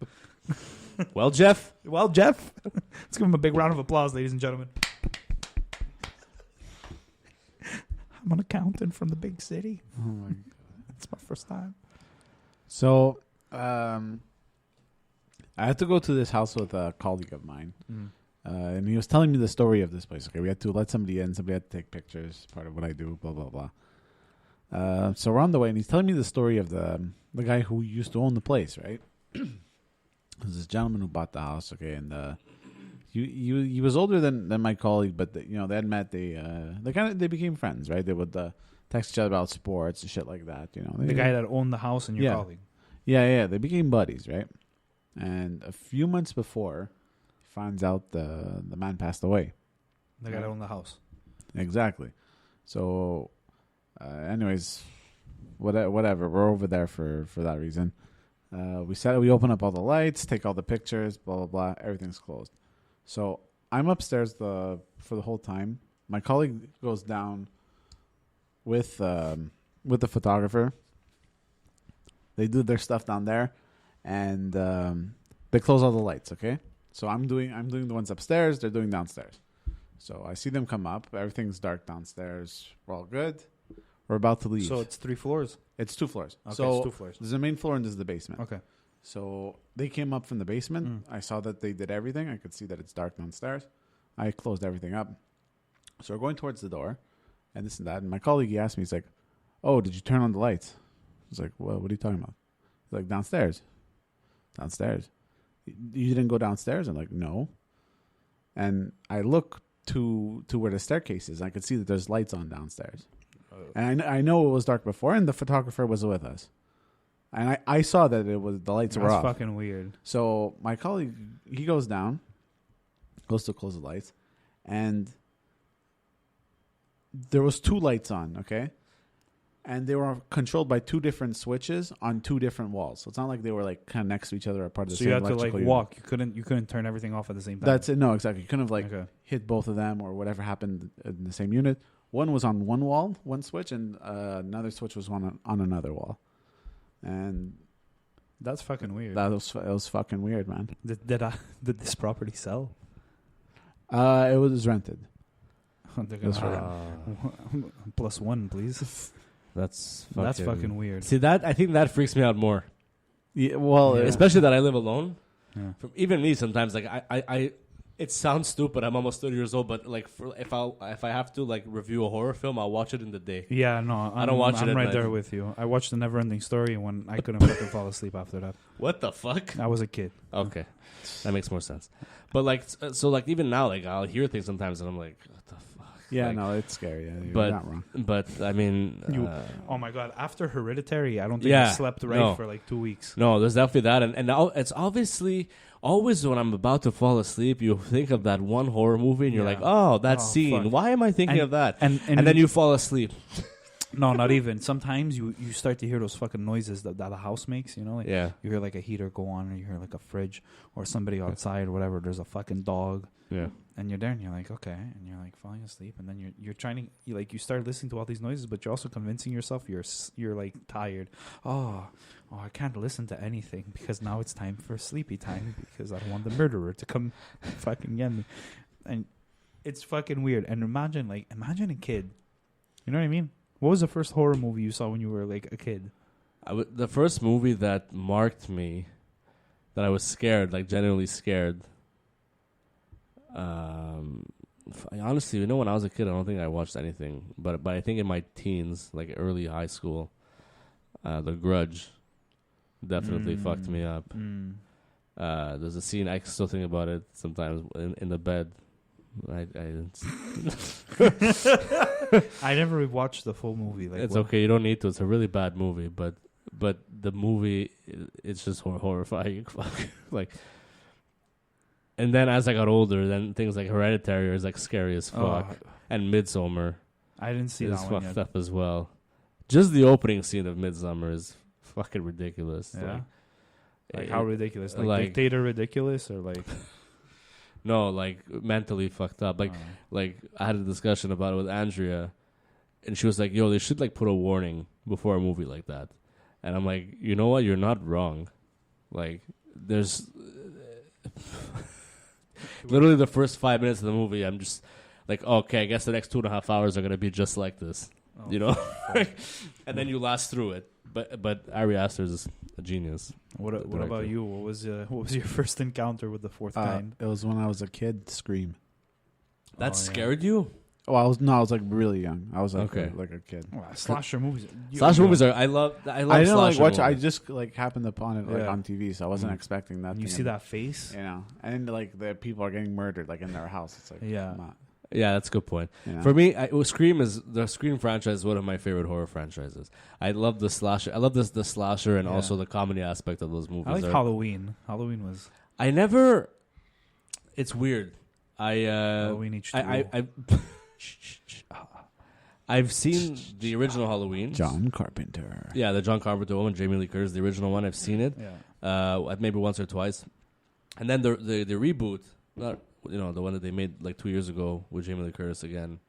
Well, Jeff. Well, Jeff, let's give him a big round of applause, ladies and gentlemen. I'm an accountant from the big city. Oh my God. It's my first time. So, I had to go to this house with a colleague of mine, and he was telling me the story of this place. Okay, we had to let somebody in. Somebody had to take pictures. Part of what I do. Blah blah blah. So we're on the way, and he's telling me the story of the guy who used to own the place, right? There's this gentleman who bought the house. Okay, and he was older than my colleague, but they had met. They became friends, right? They would text each other about sports and shit like that. The guy that owned the house and your colleague. Yeah. They became buddies, right? And a few months before, he finds out the man passed away. The guy that owned the house. Exactly. So, anyways, whatever. We're over there for that reason. We open up all the lights, take all the pictures, blah blah blah. Everything's closed. So I'm upstairs for the whole time. My colleague goes down with the photographer. They do their stuff down there, and they close all the lights. Okay, so I'm doing the ones upstairs. They're doing downstairs. So I see them come up. Everything's dark downstairs. We're all good. We're about to leave. So it's 3 floors. It's 2 floors. Okay, so it's 2 floors. There's the main floor and there's the basement. Okay. So they came up from the basement. I saw that they did everything. I could see that it's dark downstairs. I closed everything up. So we're going towards the door, and this and that. And my colleague, he asked me, he's like, "Oh, did you turn on the lights?" I was like, "Well, what are you talking about?" He's like, "Downstairs." Downstairs. You didn't go downstairs? I'm like, "No." And I look to where the staircase is. And I could see that there's lights on downstairs. And I know it was dark before, and the photographer was with us. And I saw that the lights were off. That's fucking weird. So my colleague, he goes down, goes to close the lights, and there was 2 lights on, okay? And they were controlled by 2 different switches on 2 different walls. So it's not like they were like kind of next to each other or part of the so same you had to like electrical unit. walk. You couldn't turn everything off at the same time. That's it. No, exactly. You couldn't have like Okay. hit both of them or whatever happened in the same unit. One was on one wall, one switch, and another switch was on another wall. And That's fucking weird. it was fucking weird, man. Did this property sell? It was rented. They're That's gonna +1, please. That's fucking weird. See I think that freaks me out more. Yeah, well, Especially that I live alone. Yeah. Even me sometimes, like I it sounds stupid. I'm almost 30 years old, but like if I have to like review a horror film, I'll watch it in the day. Yeah, no, I don't watch it I'm at right night. there with you. I watched The Never-Ending Story when I couldn't fucking fall asleep after that. What the fuck? I was a kid. Okay, that makes more sense. But like, so like even now, like I'll hear things sometimes, and I'm like, what the fuck? yeah, Like, no, it's scary. Yeah, you're but not wrong. but I mean, Oh my god! After Hereditary, I don't think Yeah, I slept right no. for like 2 weeks. no, there's definitely that, and it's obviously always when I'm about to fall asleep, you think of that one horror movie, and you're Yeah. like, oh, that Oh, scene. fuck. Why am I thinking of that? And And then you fall asleep. No, not even. Sometimes you start to hear those fucking noises that the house makes, you know? Like Yeah. you hear like a heater go on, or you hear like a fridge, or somebody outside, or whatever. There's a fucking dog. Yeah. And you're there, and you're like, okay, and you're like falling asleep, and then you're trying to you start listening to all these noises, but you're also convincing yourself you're like tired. Oh, I can't listen to anything because now it's time for sleepy time because I don't want the murderer to come fucking get me, and it's fucking weird. And imagine a kid, you know what I mean? What was the first horror movie you saw when you were like a kid? The first movie that marked me, that I was scared, like genuinely scared. I honestly, when I was a kid, I don't think I watched anything. But I think in my teens, like early high school, The Grudge definitely fucked me up. There's a scene, I still think about it sometimes in the bed. I never watched the full movie. Like, it's okay, you don't need to. It's a really bad movie, but the movie, it's just horrifying. Like. And then as I got older, then things like Hereditary is like scary as fuck, and Midsommar. I didn't see that one fucked yet. up as well. Just the opening scene of Midsommar is fucking ridiculous. Yeah. Like how ridiculous? Like dictator ridiculous, or like no, like mentally fucked up. Like I had a discussion about it with Andrea, and she was like, "Yo, they should like put a warning before a movie like that." And I'm like, you know what? You're not wrong. Like there's. Literally the first 5 minutes of the movie, I'm just like, okay, I guess the next 2.5 hours are gonna be just like this, you know. And then you last through it. But Ari Aster is a genius. What about you? What was your first encounter with the fourth kind? It was when I was a kid. Scream. That scared you? Oh, I was like really young. I was like like a kid. Slasher movies. Slasher movies are. I love. I didn't like watch. movies. I just like happened upon it like on TV, so I wasn't expecting that. You see that face, you know, and like the people are getting murdered like in their house. It's like not. Yeah, that's a good point. You know? For me, Scream the Scream franchise is one of my favorite horror franchises. I love the slasher. I love the slasher and also the comedy aspect of those movies. I like Halloween. Halloween was. I never. It's weird. Halloween H2O. I've seen the original Halloween. John Carpenter. Yeah, the John Carpenter one, Jamie Lee Curtis, the original one. I've seen it. Yeah. Maybe once or twice. And then the reboot, the one that they made like 2 years ago with Jamie Lee Curtis again,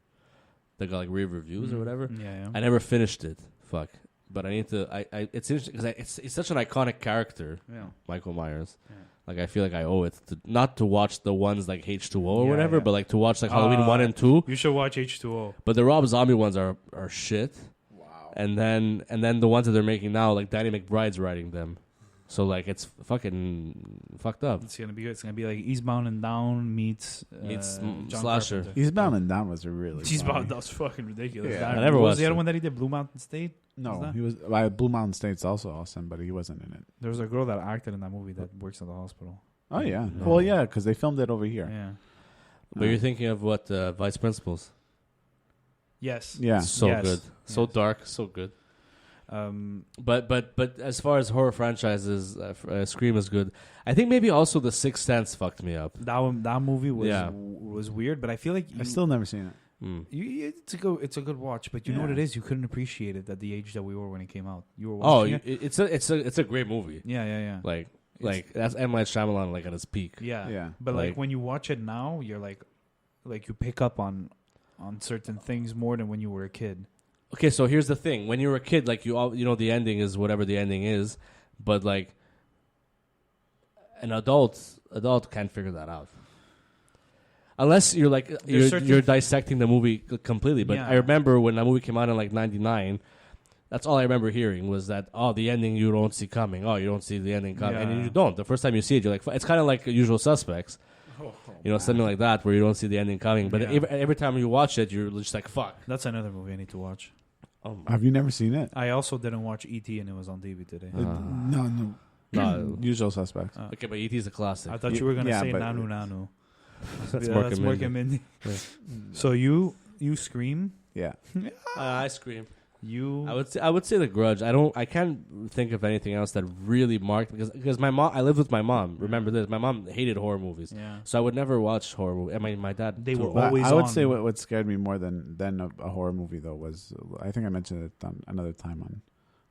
that got like rave reviews or whatever. Yeah. I never finished it. Fuck. But I need to. It's interesting because it's such an iconic character. Yeah. Michael Myers. Yeah. Like I feel like I owe it to not to watch the ones like H2O or whatever, but like to watch like Halloween 1 and 2. You should watch H2O. But the Rob Zombie ones are shit. Wow. And then the ones that they're making now, like Danny McBride's writing them. So like it's fucking fucked up. It's gonna be good. It's gonna be like Eastbound and Down meets John Slasher. Carpenter. Eastbound and Down was a really. Eastbound, that was fucking ridiculous. Yeah. I never what was watched the other it. one that he did? Blue Mountain State. No, he was. Blue Mountain State's also awesome, but he wasn't in it. There was a girl that acted in that movie that works at the hospital. Oh yeah. No. Well, yeah, because they filmed it over here. Yeah. But you're thinking of what Vice Principals? Yes. Yeah. So Yes. good, so Yes. dark, so good. But as far as horror franchises, Scream is good. I think maybe also The Sixth Sense fucked me up. That movie was weird, but I feel like I still never seen it. it's a good watch. But you know what it is? You couldn't appreciate it at the age that we were when it came out. You were watching it. It's a great movie. Yeah. Like that's M. Night Shyamalan like at his peak. Yeah. But like when you watch it now, you're like you pick up on certain things more than when you were a kid. Okay, so here's the thing: when you were a kid, like you know, the ending is whatever the ending is, but like an adult can't figure that out, unless you're like you're dissecting the movie completely. But I remember when that movie came out in like *99, that's all I remember hearing was that the ending you don't see coming. You don't see the ending coming, and you don't. The first time you see it, you're like, it's kind of like Usual Suspects. Something like that where you don't see the ending coming. But every time you watch it, you're just like, fuck. That's another movie I need to watch. Have you never seen it? I also didn't watch E.T. and it was on TV today. No. Usual Suspects. Okay, but E.T. is a classic. I thought you were going to say but Nanu Nanu. That's That's Mork and Mindy. So you Scream? Yeah. I Scream. I would say The Grudge. I can't think of anything else that really marked because my mom. I lived with my mom. Remember this? My mom hated horror movies. Yeah. So I would never watch horror movies. And my dad. They too. were But always I would on. say what scared me more than a horror movie though was I think I mentioned it another time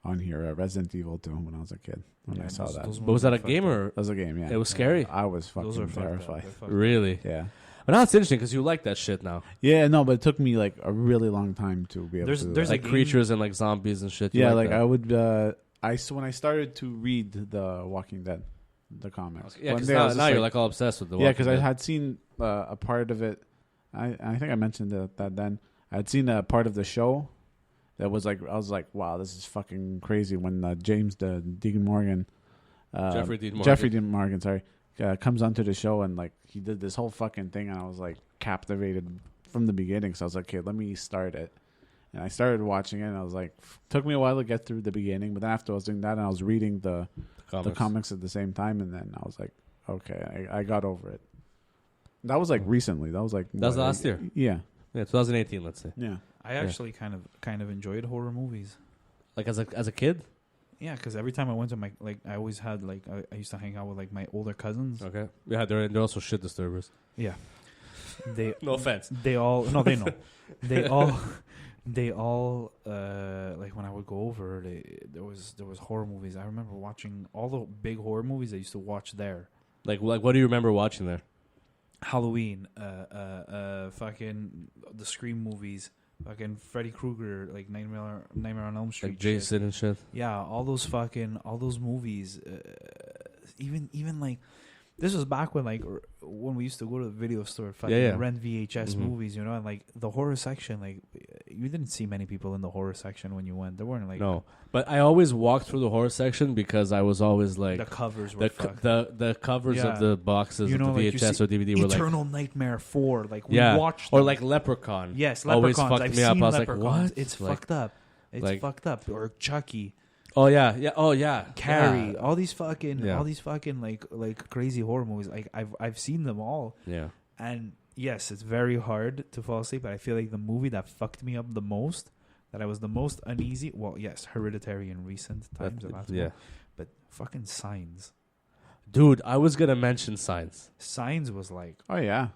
on here Resident Evil 2 when I was a kid when I saw that. But was that a game or? That was a game. Yeah, It was scary. I was Those are fucking fucked up. terrified. They're fucked up. Really? Yeah. But now it's interesting because you like that shit now. Yeah, no, but it took me like a really long time to be able There's- to. there's Like game- creatures and like zombies and shit. You yeah, like that? I would. When I started to read the Walking Dead, the comics. Yeah, one because day I now, was now just you're like all obsessed with the. yeah, Walking because I Dead. had seen a part of it. I think I mentioned that then I had seen a part of the show that was like I was like, wow, this is fucking crazy. When James the Dean Morgan, Jeffrey Dean Morgan. Jeffrey Dean Morgan, sorry, comes onto the show and like he did this whole fucking thing, and I was like captivated from the beginning. So I was like, okay, let me start it. And I started watching it, and I was like, took me a while to get through the beginning, but then after I was doing that, and I was reading the comics at the same time, and then I was like, okay, I got over it. That was like recently. That was like last year. Yeah, Yeah, 2018, let's say. yeah. I actually kind of enjoyed horror movies. Like as a kid. Yeah, because every time I went to I always had I used to hang out with like my older cousins. Okay. Yeah, they're also shit disturbers. Yeah, they No offense. they all no they know they all like when I would go over there was horror movies. I remember watching all the big horror movies I used to watch there. Like what do you remember watching there? Halloween, fucking the Scream movies, fucking Freddy Krueger, like Nightmare on Elm Street, Like Jason and shit. Yeah, all those movies. Even like this was back when when we used to go to the video store, fucking rent VHS movies, you know, and like the horror section, like you didn't see many people in the horror section when you went. There weren't like No, but I always walked through the horror section because I was always like the covers were the covers Yeah. of the boxes You know, of the like you VHS see or DVD were like Eternal Nightmare 4. Like we yeah, watched or them. like Leprechaun. Yes, always Leprechauns. fucked I've me up. seen I was like, Leprechauns. what? It's Like- fucked up. It's like- fucked up. Or Chucky. Oh yeah. Oh yeah. Carrie, Yeah. all these fucking Yeah. like crazy horror movies. Like I've seen them all, Yeah. and yes, it's very hard to fall asleep. But I feel like the movie that fucked me up the most, that I was the most uneasy. Well, yes, Hereditary in recent times. Yeah. But fucking Signs. Dude, I was gonna mention Signs. Signs was like Oh yeah.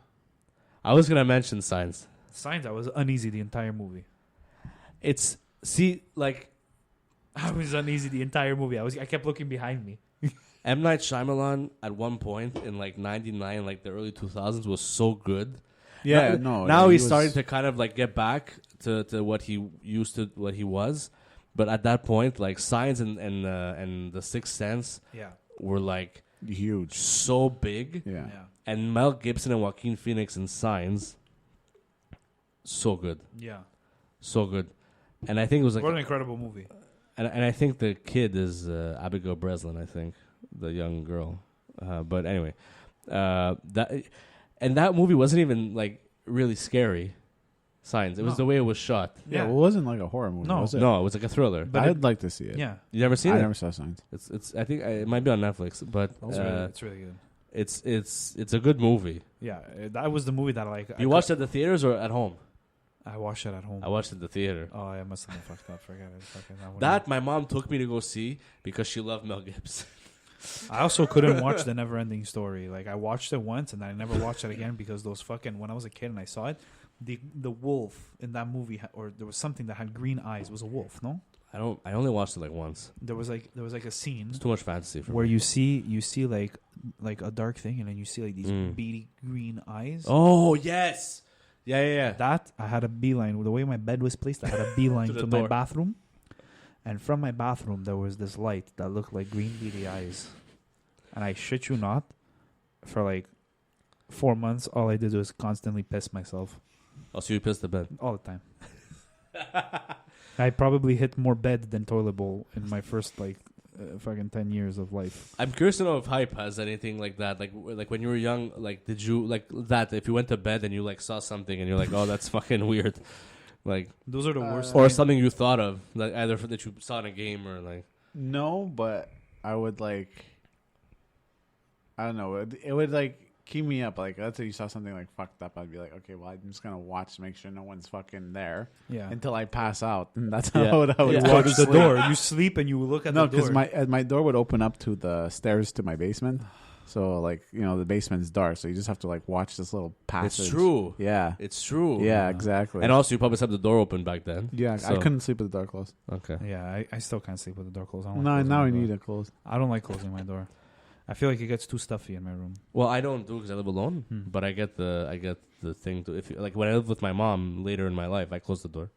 I was gonna mention Signs. Signs. I was uneasy the entire movie. I was uneasy the entire movie. I kept looking behind me. M. Night Shyamalan at one point in like 99, like the early 2000s was so good. Yeah, Now he he's was- starting to kind of like get back to what he used to, what he was. But at that point, like Signs and The Sixth Sense Yeah. were like huge. so big. Yeah. Yeah. And Mel Gibson and Joaquin Phoenix in Signs, so good. Yeah. So good. And I think it was like, What an incredible movie. and I think the kid is Abigail Breslin, I think, the young girl. But anyway, that movie wasn't even like really scary. Signs. It was No. the way it was shot. Yeah, Yeah. it wasn't like a horror movie. No. was it? No, it was like a thriller. But I'd like to see it. Yeah. You never seen I it? never saw Signs. It's. I think it might be on Netflix, but It's really good. it's a good movie. Yeah, that was the movie that You watched it at the theaters or at home? I watched it at home. I watched it at the theater. Oh, I must have been fucked up. Forget it. Fucking, I wouldn't- That my mom took me to go see because she loved Mel Gibson. I also couldn't watch The Never-Ending Story. Like I watched it once and I never watched it again because those fucking when I was a kid and I saw it, the wolf in that movie or there was something that had green eyes. It was a wolf, no? I only watched it like once. There was like a scene It's too much fantasy for where me. you see like a dark thing and then you see like these Mm. beady green eyes. Oh yes, yeah. That I had a beeline. The way my bed was placed, I had a beeline To the to my door. bathroom. And from my bathroom, there was this light that looked like green beady eyes. And I shit you not, for like 4 months, all I did was constantly piss myself. Oh, so you pissed the bed. All the time. I probably hit more bed than toilet bowl in my first like fucking 10 years of life. I'm curious to know if Hype has anything like that. Like when you were young, like did you like that? If you went to bed and you like saw something and you're like, oh, that's fucking weird. Like Those are the worst. or something you thought of, like either that you saw in a game or like. No, but I would like. I don't know. It would like keep me up. Like, let's say you saw something like fucked up, I'd be like, okay, well, I'm just gonna watch to make sure no one's fucking there Yeah. until I pass out. And that's Yeah. how I would Yeah. go Watch to the sleep. door. You sleep and you look at No, the door. because my door would open up to the stairs to my basement. So like, you know, the basement's dark, so you just have to like watch this little passage. It's true. Yeah. It's true. Yeah, exactly. And also, you probably slept the door open back then. yeah, I so- couldn't sleep with the door closed. Okay. Yeah, I still can't sleep with the door closed. I don't No, like now I closing my need door. it closed. I don't like closing my door. I feel like it gets too stuffy in my room. Well, I don't do because I live alone, Hmm. but I get the thing to if you, like when I lived with my mom later in my life, I closed the door.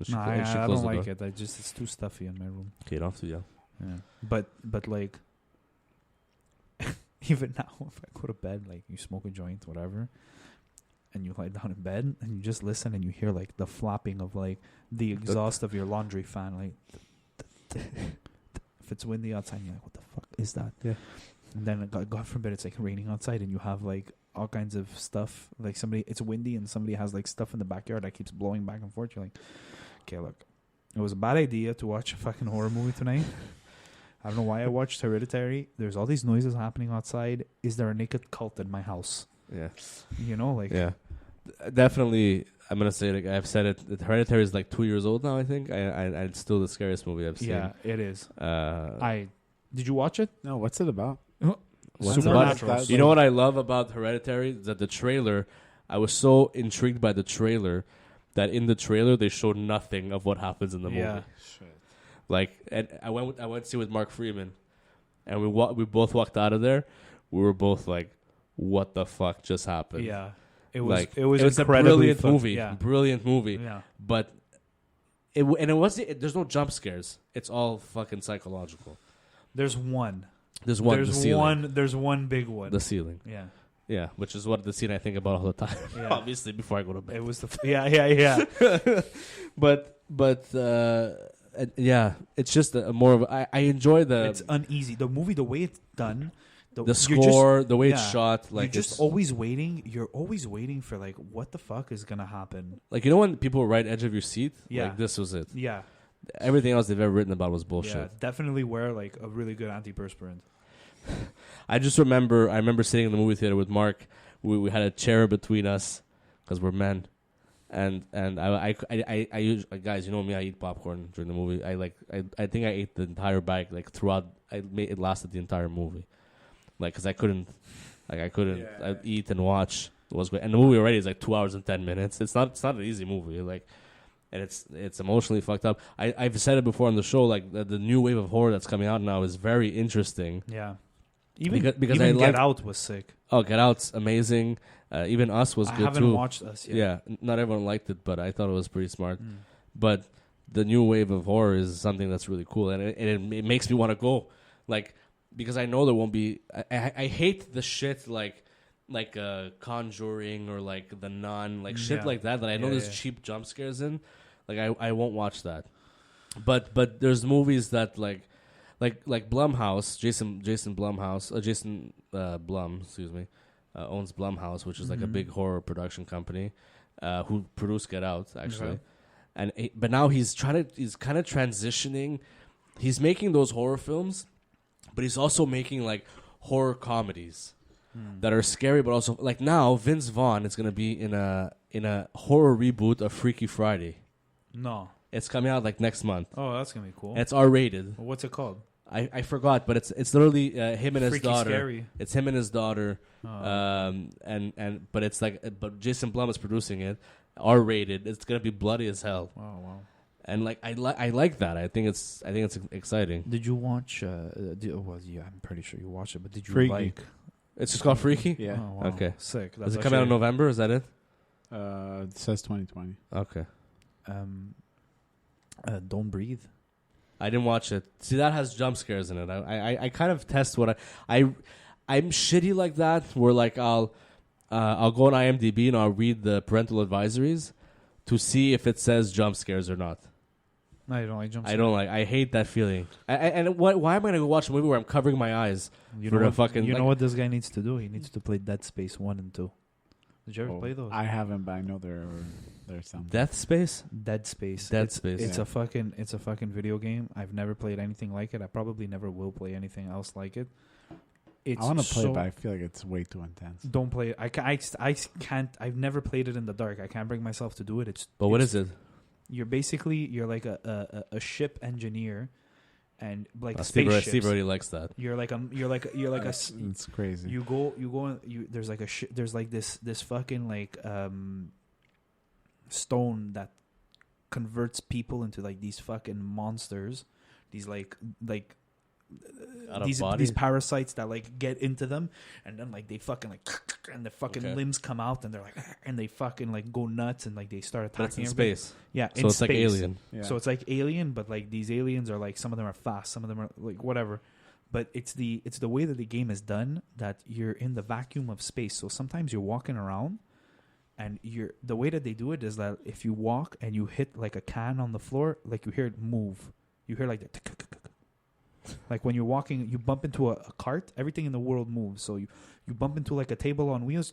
She No, clo- I and she don't closed the like door. it. It's too stuffy in my room. Okay, you don't have to yell. Yeah. But like even now if I go to bed, like you smoke a joint, whatever, and you lie down in bed and you just listen and you hear like the flapping of like the exhaust of your laundry fan, like if it's windy outside, you're like, what the fuck is that? Yeah. And then God forbid it's like raining outside and you have like all kinds of stuff, like it's windy and somebody has like stuff in the backyard that keeps blowing back and forth. You're like, okay, look, it was a bad idea to watch a fucking horror movie tonight. I don't know why I watched Hereditary. There's all these noises happening outside. Is there a naked cult in my house? Yeah. You know, like Yeah. Definitely, I'm gonna say like I've said it. Hereditary is like 2 years old now. I think. It's still the scariest movie I've seen. yeah, it is. Did you watch it? No, what's it about? What's Supernatural. about- You know what I love about Hereditary? Is that the trailer, I was so intrigued by the trailer that in the trailer they showed nothing of what happens in the movie. Yeah. Like, and I went to see with Mark Freeman, and we both walked out of there. We were both like, "What the fuck just happened?" Yeah. It was Like, it was a incredibly brilliant fun. movie. Yeah. Brilliant movie. Yeah. But it wasn't. There's no jump scares. It's all fucking psychological. There's one. There's one. There's the ceiling. one. There's one big one. The ceiling. Yeah. Yeah, which is what the scene I think about all the time. Yeah. Obviously, before I go to bed. It was yeah. But yeah, it's just a more of I enjoy the It's uneasy. The movie, the way it's done, the score, the way it's yeah. shot. Like you're just it's always waiting. You're always waiting for like, what the fuck is gonna happen? like, you know when people write edge of your seat. Yeah. Like, this was it. Yeah. Everything else they've ever written about was bullshit. Yeah. Definitely wear like a really good antiperspirant. I remember sitting in the movie theater with Mark. We had a chair between us because we're men, and I usually, guys, you know me, I eat popcorn during the movie. I think I ate the entire bag like throughout. It lasted the entire movie, like because I couldn't I'd eat and watch. It was great, and the movie already is like 2 hours and 10 minutes. It's not an easy movie, like. And it's emotionally fucked up. I've said it before on the show, like the new wave of horror that's coming out now is very interesting. Yeah. Even Because even I Get like- Out was sick. Oh, Get Out's amazing. Even Us was I good haven't too. watched Us yet. Yeah, not everyone liked it, but I thought it was pretty smart. Mm. But the new wave of horror is something that's really cool, and it makes me want to go, like, because I know there won't be. I hate the shit like Conjuring or like The Nun, like shit Yeah. like that I know Yeah, there's yeah. cheap jump scares in. Like I won't watch that. But there's movies that like Blumhouse, Jason Blum, excuse me, owns Blumhouse, which is like a big horror production company, who produced Get Out actually, Okay. but now he's kind of transitioning. He's making those horror films, but he's also making like horror comedies that are scary, but also like now Vince Vaughn is gonna be in a horror reboot of Freaky Friday. No. It's coming out like next month. Oh, that's gonna be cool. And it's R-rated. What's it called? I forgot, but it's literally him and his Freaky daughter. Scary. It's him and his daughter. Oh. But it's like, but Jason Blum is producing it, R-rated. It's gonna be bloody as hell. Oh wow. And like I like that. I think it's exciting. Did you watch? I'm pretty sure you watched it. But did you Freaky. like? It's just called Freaky. Yeah. Oh, wow. Okay. Sick. Does That's it come out in actually- November? Is that it? It says 2020. Okay. Don't breathe. I didn't watch it. See, that has jump scares in it. I kind of test what I'm shitty like that. Where like I'll go on IMDb and I'll read the parental advisories to see if it says jump scares or not. No, you don't like jump. I don't like. I hate that feeling. Why am I gonna go watch a movie where I'm covering my eyes? You for know the what, fucking, You know like- what this guy needs to do? He needs to play Dead Space 1 and 2. Did you ever Oh, play those? I haven't, but I know there's some. Death Space. Dead Space. Dead Space. It's Yeah. a fucking video game. I've never played anything like it. I probably never will play anything else like it. It's I want to play so, it, but I feel like it's way too intense. Don't play it. I can't. I've never played it in the dark. I can't bring myself to do it. But what is it? You're like a ship engineer, and like Steve spaceships. already likes that. You're like It's crazy. There's like there's like this fucking like stone that converts people into like these fucking monsters. These like these parasites that like get into them, and then like they fucking like and the fucking limbs come out, and they're like and they fucking like go nuts, and like they start attacking. But it's in everybody. space. Yeah, so it's space. like Alien. Yeah. So it's like Alien, but like these aliens are like, some of them are fast, some of them are like whatever. But it's the way that the game is done, that you're in the vacuum of space. So sometimes you're walking around, and the way that they do it is that if you walk and you hit like a can on the floor, like you hear it move. You hear like the like when you're walking, you bump into a cart, everything in the world moves. So you bump into like a table on wheels,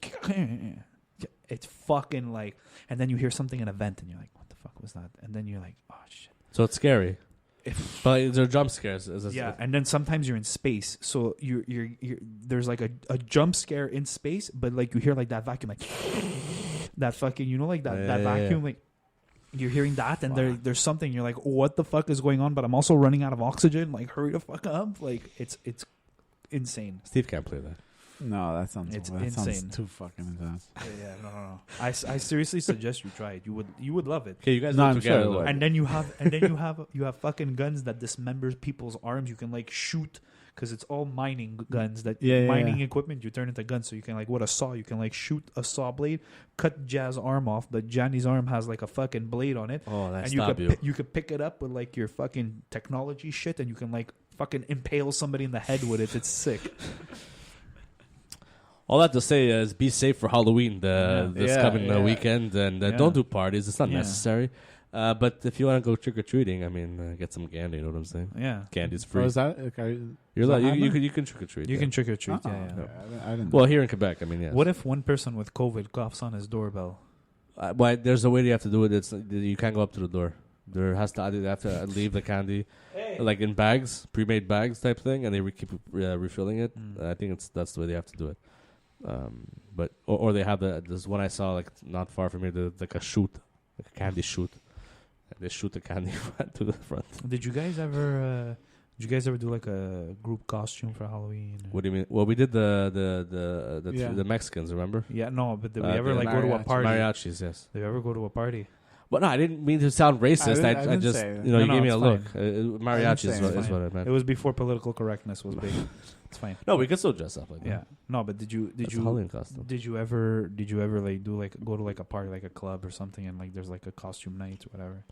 it's fucking like, and then you hear something in a vent, and you're like, what the fuck was that? And then you're like, oh shit. So it's scary. But there are jump scares. Yeah, and then sometimes you're in space, so you're there's like a jump scare in space, but like you hear like that vacuum, like that fucking, you know, like that vacuum, like you're hearing that, and there's something, you're like, what the fuck is going on? But I'm also running out of oxygen. Like, hurry the fuck up! Like, it's insane. Steve can't play that. No, that sounds insane. Sounds too fucking intense. Yeah, no. I seriously suggest you try it. You would love it. Okay, you guys No, do it I'm together. sure. though. And then you have fucking guns that dismembers people's arms. You can like shoot, because it's all mining guns, that mining equipment you turn into guns. So you can like, with a saw, you can like shoot a saw blade, cut Jaz's arm off, but Johnny's arm has like a fucking blade on it. Oh, that's and you could pick it up with like your fucking technology shit, and you can like fucking impale somebody in the head with it. It's sick. All that to say is be safe for Halloween this coming weekend, and don't do parties. It's not necessary. But if you want to go trick or treating, I mean, get some candy. You know what I'm saying? Yeah, candy's free. Oh, is that? You can trick or treat. You can trick or treat. Oh, Yeah. I didn't. Well, here in Quebec, I mean, yes. What if one person with COVID coughs on his doorbell? Well, there's a way you have to do it. It's you can't go up to the door. They have to leave the candy, like in bags, pre-made bags type thing, and they keep refilling it. I think that's the way they have to do it. But or they have this one I saw like not far from here, like a chute, like a candy chute. They shoot the candy to the front. Did you guys ever do like a group costume for Halloween? What do you mean? Well, we did the Mexicans, remember? Yeah, no, but did we ever like go to a party? Mariachis, yes. Did you ever go to a party? Well, no, I didn't mean to sound racist. I just, you gave me a look. Mariachis is what I meant. It was before political correctness was big. It's fine. No, we could still dress up like that. Yeah. No, but did you Halloween costume. Did you ever like go to like a party, like a club or something, and like there's like a costume night or whatever?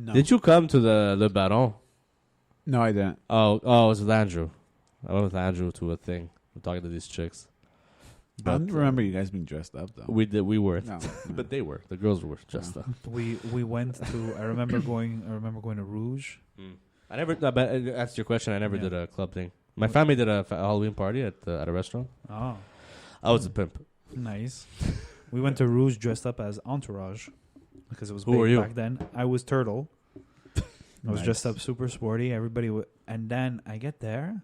No. Did you come to the Le Baron? No, I didn't. Oh, it was with Andrew. I went with Andrew to a thing. We're talking to these chicks. I don't remember you guys being dressed up though. We did. We were, No. but they were. The girls were dressed up. We went to. I remember going to Rouge. I never. No, but to answer your question, I never did a club thing. My family did a Halloween party at a restaurant. Oh, I was a pimp. nice. We went to Rouge dressed up as Entourage because it was Who big were you? back then. I was Turtle. I was Nice. dressed up super sporty. Everybody and then I get there,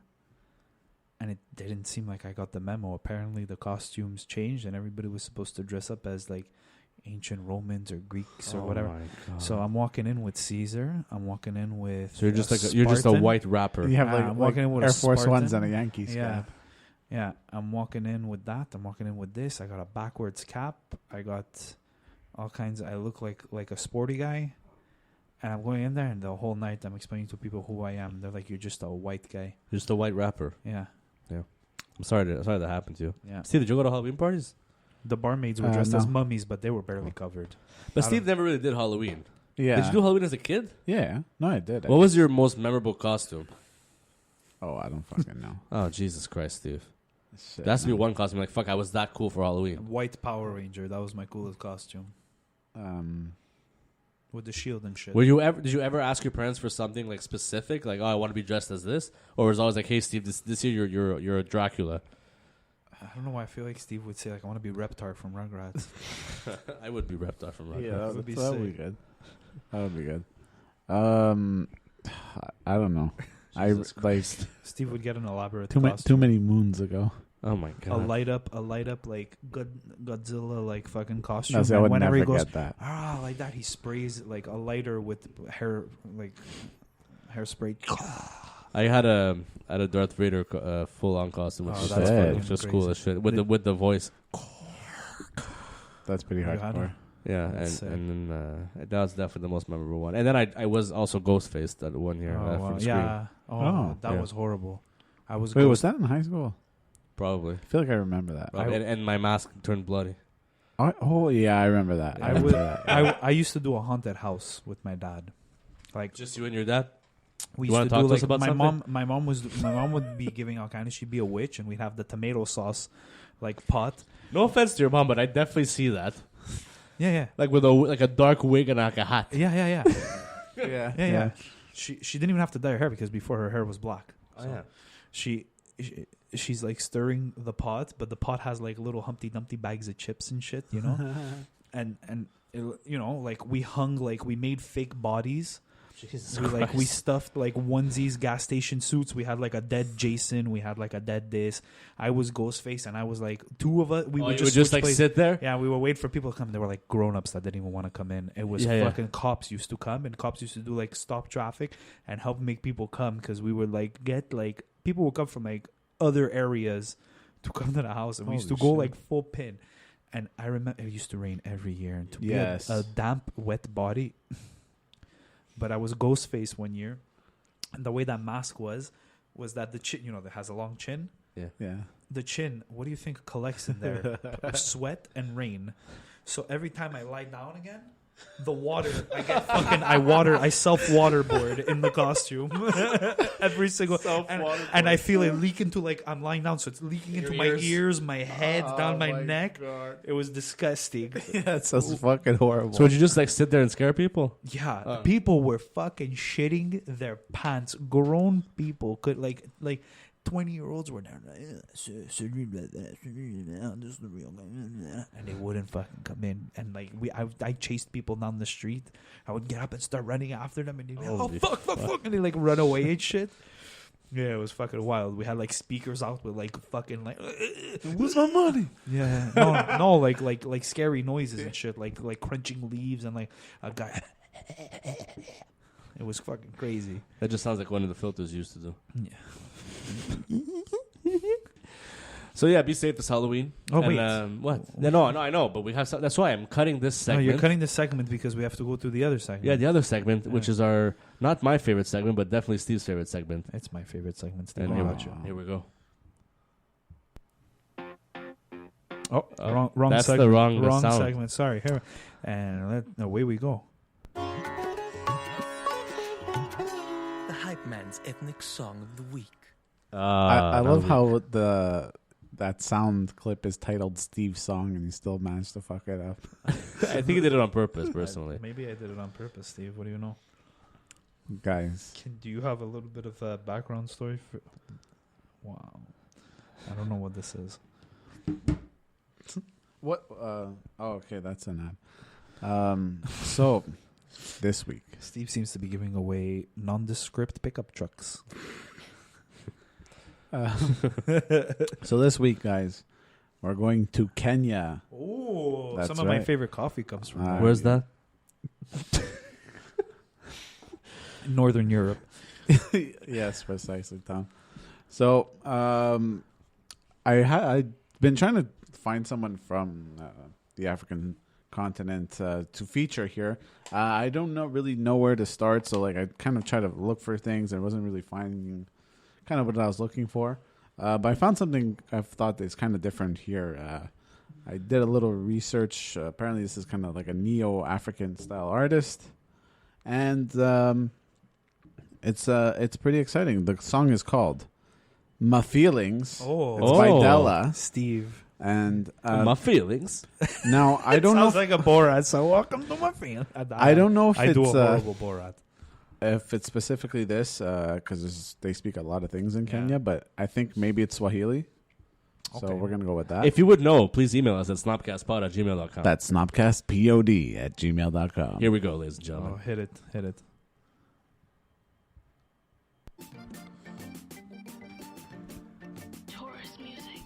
and it didn't seem like I got the memo. Apparently, the costumes changed, and everybody was supposed to dress up as like ancient Romans or Greeks or whatever. My God. So I'm walking in with Caesar. I'm walking in with. So you're just you're just a Spartan. white rapper. You have I'm like walking in with Air a Force Spartan. Ones and a Yankees Yeah. cap. Yeah, I'm walking in with that. I'm walking in with this. I got a backwards cap. I got all kinds. I look like a sporty guy, and I'm going in there, and the whole night I'm explaining to people who I am. They're like, "You're just a white guy." Just a white rapper. Yeah, I'm sorry that happened to you. yeah. Steve, did you go to Halloween parties? The barmaids were dressed No. as mummies, but they were barely covered. But I Steve don't- never really did Halloween. Yeah. Did you do Halloween as a kid? Yeah. No, I did. What was your most memorable costume? Oh, I don't fucking know. Oh, Jesus Christ, Steve. Shit, There has to be man. one costume. Like, fuck, I was that cool for Halloween. White Power Ranger. That was my coolest costume with the shield and shit. Did you ever ask your parents for something like specific? Like, oh, I want to be dressed as this? Or was it always like, hey, Steve, this year you're a Dracula? I don't know why I feel like Steve would say like I want to be Reptar from Rugrats. I would be Reptar from Rock. Yeah, would be that would be sick. good. That would be good. I don't know. Jesus like Steve would get an elaborate too costume. many moons ago. Oh my A god. light up like Godzilla like fucking costume. No, see, I And would whenever never he goes get that. like that, he sprays like a lighter with hairspray. I had a Darth Vader full on costume, which Oh, is that's fucking just cool crazy. as shit with the voice. That's pretty You had hardcore. him? Yeah, That's sick. and then that was definitely the most memorable one. And then I was also Ghostface that 1 year Oh, from wow. Scream. Yeah. Oh. That Yeah. was horrible. I was. Wait, was that in high school? Probably. I feel like I remember that. And my mask turned bloody. Oh yeah, I remember that. I would. I used to do a haunted house with my dad. Like Just you and your dad? we You used wanna to talk do to us like about my something? my mom would be giving out kind of. She'd be a witch, and we'd have the tomato sauce like pot. No offense to your mom, but I definitely see that. Yeah. Like with a dark wig and like a hat. Yeah. yeah. She didn't even have to dye her hair because before her hair was black. Oh, So yeah. she's like stirring the pot, but the pot has like little Humpty Dumpty bags of chips and shit, you know. and it, you know, like we made fake bodies. Jesus We stuffed like onesies, gas station suits. We had like a dead Jason. We had like a dead this. I was Ghostface, and I was like two of us. We would just like switch places. sit there. Yeah, we would wait for people to come. They were like grown-ups that didn't even want to come in. It was fucking cops used to come, and cops used to do like stop traffic and help make people come because we would like get like people would come from like other areas to come to the house, and we used to go like full pin. And I remember it used to rain every year, and to be a damp, wet body. But I was Ghostface 1 year, and the way that mask was that the chin, you know, that has a long chin. Yeah. The chin, what do you think collects in there? Sweat and rain. So every time I lie down again, the water, I self-waterboard in the costume. Every single, and I feel it leak into like, I'm lying down, so it's leaking into my ears, my head, down my neck. God. It was disgusting. That's fucking horrible. So would you just like sit there and scare people? Yeah, people were fucking shitting their pants. Grown people could like 20-year-olds were there, like, this is the real guy, and they wouldn't fucking come in. And like I chased people down the street. I would get up and start running after them, and they'd be like, "Oh fuck!" and they like run away and shit. Yeah, it was fucking wild. We had like speakers out with like fucking like, where's my money? Yeah, no, like scary noises and shit, like crunching leaves and like a guy. It was fucking crazy. That just sounds like one of the filters used to do. Yeah. So yeah, be safe this Halloween. Oh, and, wait. What? No, I know, but we have. That's why I'm cutting this segment. No, you're cutting this segment because we have to go through the other segment. Yeah, the other segment, which is not my favorite segment, but definitely Steve's favorite segment. It's my favorite segment. Steve. And How about you? here we go. Oh, wrong that's segment. the wrong sound. segment. Sorry. Here, and away we go. The Hype Man's Ethnic Song of the Week. I love how that sound clip is titled Steve's Song, and he still managed to fuck it up. I think he did it on purpose, personally. Maybe I did it on purpose, Steve. What do you know? Guys. Do you have a little bit of a background story? Wow. I don't know what this is. What? Okay, that's an ad. So, this week. Steve seems to be giving away nondescript pickup trucks. So this week, guys, we're going to Kenya. Oh, That's some of my right. favorite coffee comes from there. Where's that? Northern Europe. Yes, precisely, Tom. So, I've been trying to find someone from the African continent to feature here. I don't really know where to start, so like I kind of try to look for things. I wasn't really finding kind of what I was looking for, but I found something I thought is kind of different here. I did a little research. Apparently, this is kind of like a neo-African style artist, and it's pretty exciting. The song is called "My Feelings." Oh, It's by Della. Steve. And My feelings. now I don't know. Sounds like a Borat. So welcome to my feelings. I don't know if I do a it's horrible Borat. if it's specifically this because they speak a lot of things in Kenya, but I think maybe it's Swahili. So Okay. we're gonna go with that. If you would know, please email us at snobcastpod@gmail.com. That's snobcastpod@gmail.com. Here we go, ladies and Oh, gentlemen. hit it. Taurus music.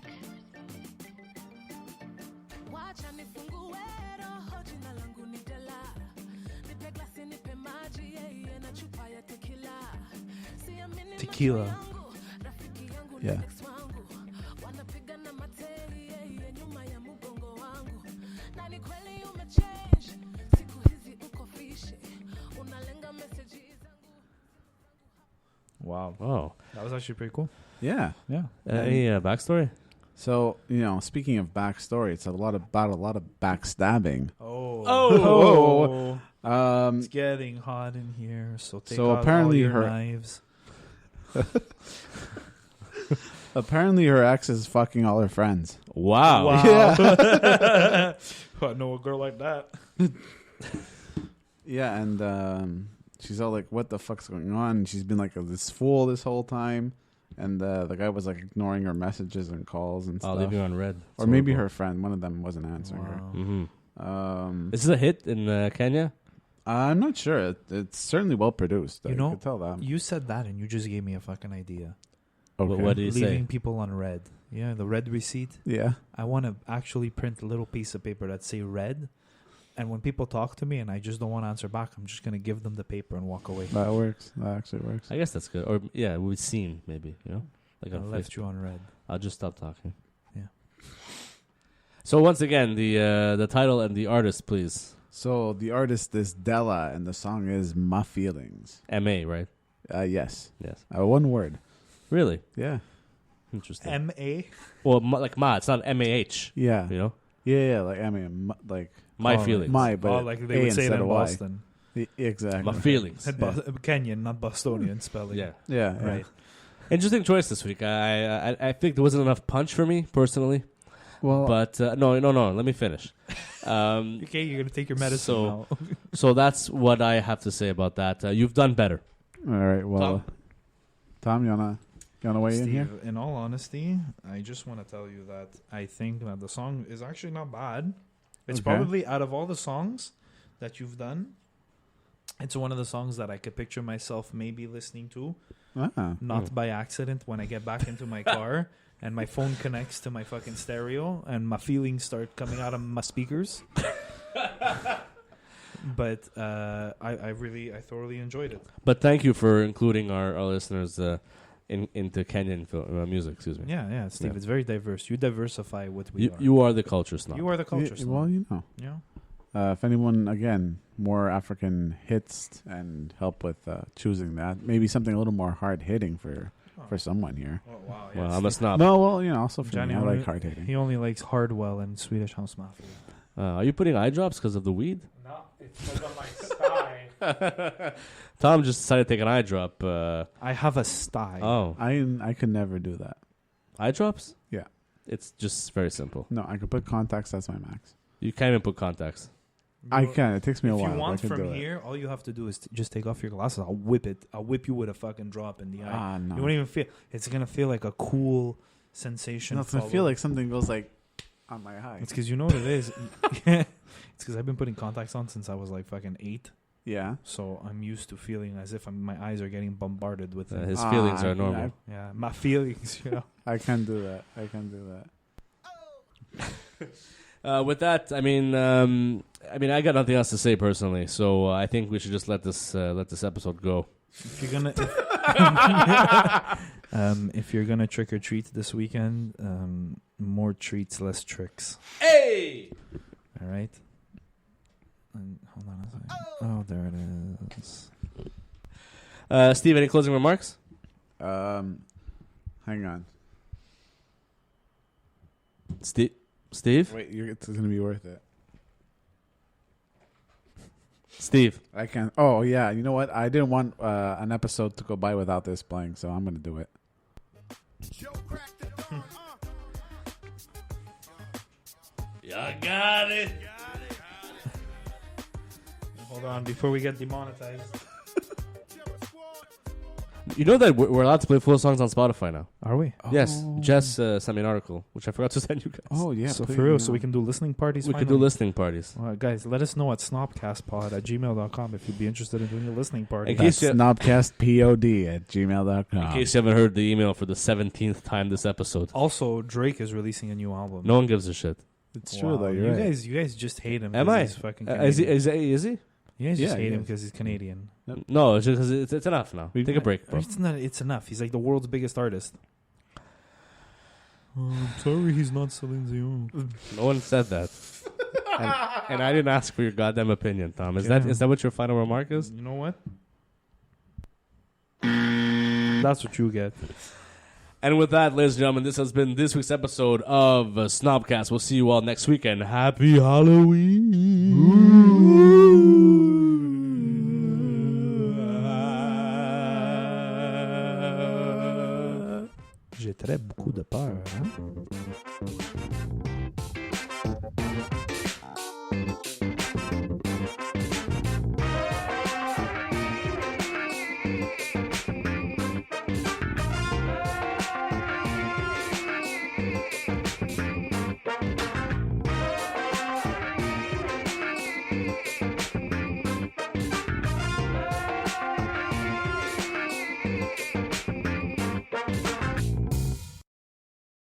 Tequila. Yeah. Wow. Oh. That was actually pretty cool. Yeah. Yeah. Any backstory? So, speaking of backstory, it's about a lot of backstabbing. Oh. Um, It's getting hot in here, so take So out apparently all your her- knives. apparently her ex is fucking all her friends. Wow. Yeah. I know a girl like that. Yeah, and she's all like, "What the fuck's going on?" And she's been like this fool this whole time, and the guy was like ignoring her messages and calls and Oh, stuff. leaving on red. Or maybe her friend, one of them wasn't answering Wow. Mm-hmm. her. Is this a hit in Kenya? I'm not sure. It's certainly well produced. You I know, could tell that. You said that, and you just gave me a fucking idea. Okay. What did you Leaving say? people on red. Yeah, the red receipt. Yeah. I want to actually print a little piece of paper that say red. And when people talk to me and I just don't want to answer back, I'm just going to give them the paper and walk away. That works. That actually works. I guess that's good. Or yeah, we've seen maybe, like I on left Facebook. you on red. I'll just stop talking. Yeah. So once again, the title and the artist, please. So the artist is Della, and the song is "My Feelings." M.A. Right? Yes. Yes. One word. Really Yeah. interesting. M.A.? Well, like Ma, it's not M.A.H. Yeah. You know, Yeah. Like like my Oh, feelings. my, but like A they would say it instead in of Y. Boston. Exactly. My feelings. Kenyan, not Bostonian spelling. Yeah. Yeah. Right. Interesting choice this week. I think there wasn't enough punch for me personally. Well, But no. Let me finish. Okay, you're going to take your medicine So- now. So that's what I have to say about that. You've done better. all right. Well, Tom, you wanna weigh in here? Steve, in all honesty, I just want to tell you that I think that the song is actually not bad. It's Okay. probably, out of all the songs that you've done, it's one of the songs that I could picture myself maybe listening to, not by accident, when I get back into my car and my phone connects to my fucking stereo and my feelings start coming out of my speakers. But I thoroughly enjoyed it. But thank you for including our listeners into Kenyan music. Excuse me. Yeah, Steve, Yeah. it's very diverse. You diversify what we are. You are the culture snob. You are the culture Yeah, snob. well, Yeah. if anyone, again, more African hits and help with choosing that, maybe something a little more hard hitting for someone here. Oh, wow. Well, I'm a snob. No, well, also for Johnny me, I only- like hard hitting. He only likes Hardwell and Swedish House Mafia. Are you putting eye drops because of the weed? No, it's because of my style. Tom just decided to take an eye drop. I have a style. Oh, I could never do that. eye drops? Yeah. It's just very simple. No, I could put contacts. That's my max. You can't even put contacts. I can. It takes me a If while. you but I want can do from it. here, all you have to do is just take off your glasses. I'll whip it. I'll whip you with a fucking drop in the eye. No. You won't even feel. It's gonna feel like a cool sensation. No, it's gonna feel like something goes like on my eye. It's because you know what it is. It's because I've been putting contacts on since I was like fucking 8. Yeah. So I'm used to feeling as if my eyes are getting bombarded with them. His feelings are normal. Yeah, my feelings, I can do that. I can do that. With that, I mean, I got nothing else to say personally. So I think we should just let this episode go. If you're gonna, if you're gonna trick or treat this weekend, more treats, less tricks. Hey! All right. And hold on a second. Oh, there it is. Steve, any closing remarks? Hang on. Steve? Wait, it's gonna be worth it. Steve. I can. Oh yeah. You know what? I didn't want an episode to go by without this playing, so I'm gonna do it. You got it. Hold on, before we get demonetized. You know that we're allowed to play full songs on Spotify now. Are we? Yes. Oh. Jess sent me an article, which I forgot to send you guys. Oh yeah. So please, for real, yeah. so we can do listening parties. we could do listening parties. Guys, let us know at snobcastpod@gmail.com if you'd be interested in doing a listening party. In case That's you- snobcastpod@gmail.com. In case you haven't heard the email for the 17th time this episode. Also, Drake is releasing a new album. No one gives a shit. It's true though. You're right. You guys just hate him. Am 'cause I? He's fucking Is he? Canadian. Is he? You guys just Yeah, hate he him is. because he's Canadian. No, it's just because it's enough now. Take a break, bro. It's not. It's enough. He's like the world's biggest artist. I'm sorry, he's not Celine Dion. No one said that. and I didn't ask for your goddamn opinion, Tom. Is that what your final remark is? You know what? That's what you get. And with that, ladies and gentlemen, this has been this week's episode of Snobcast. We'll see you all next weekend. Happy Halloween! J'ai très beaucoup de peur. Hein?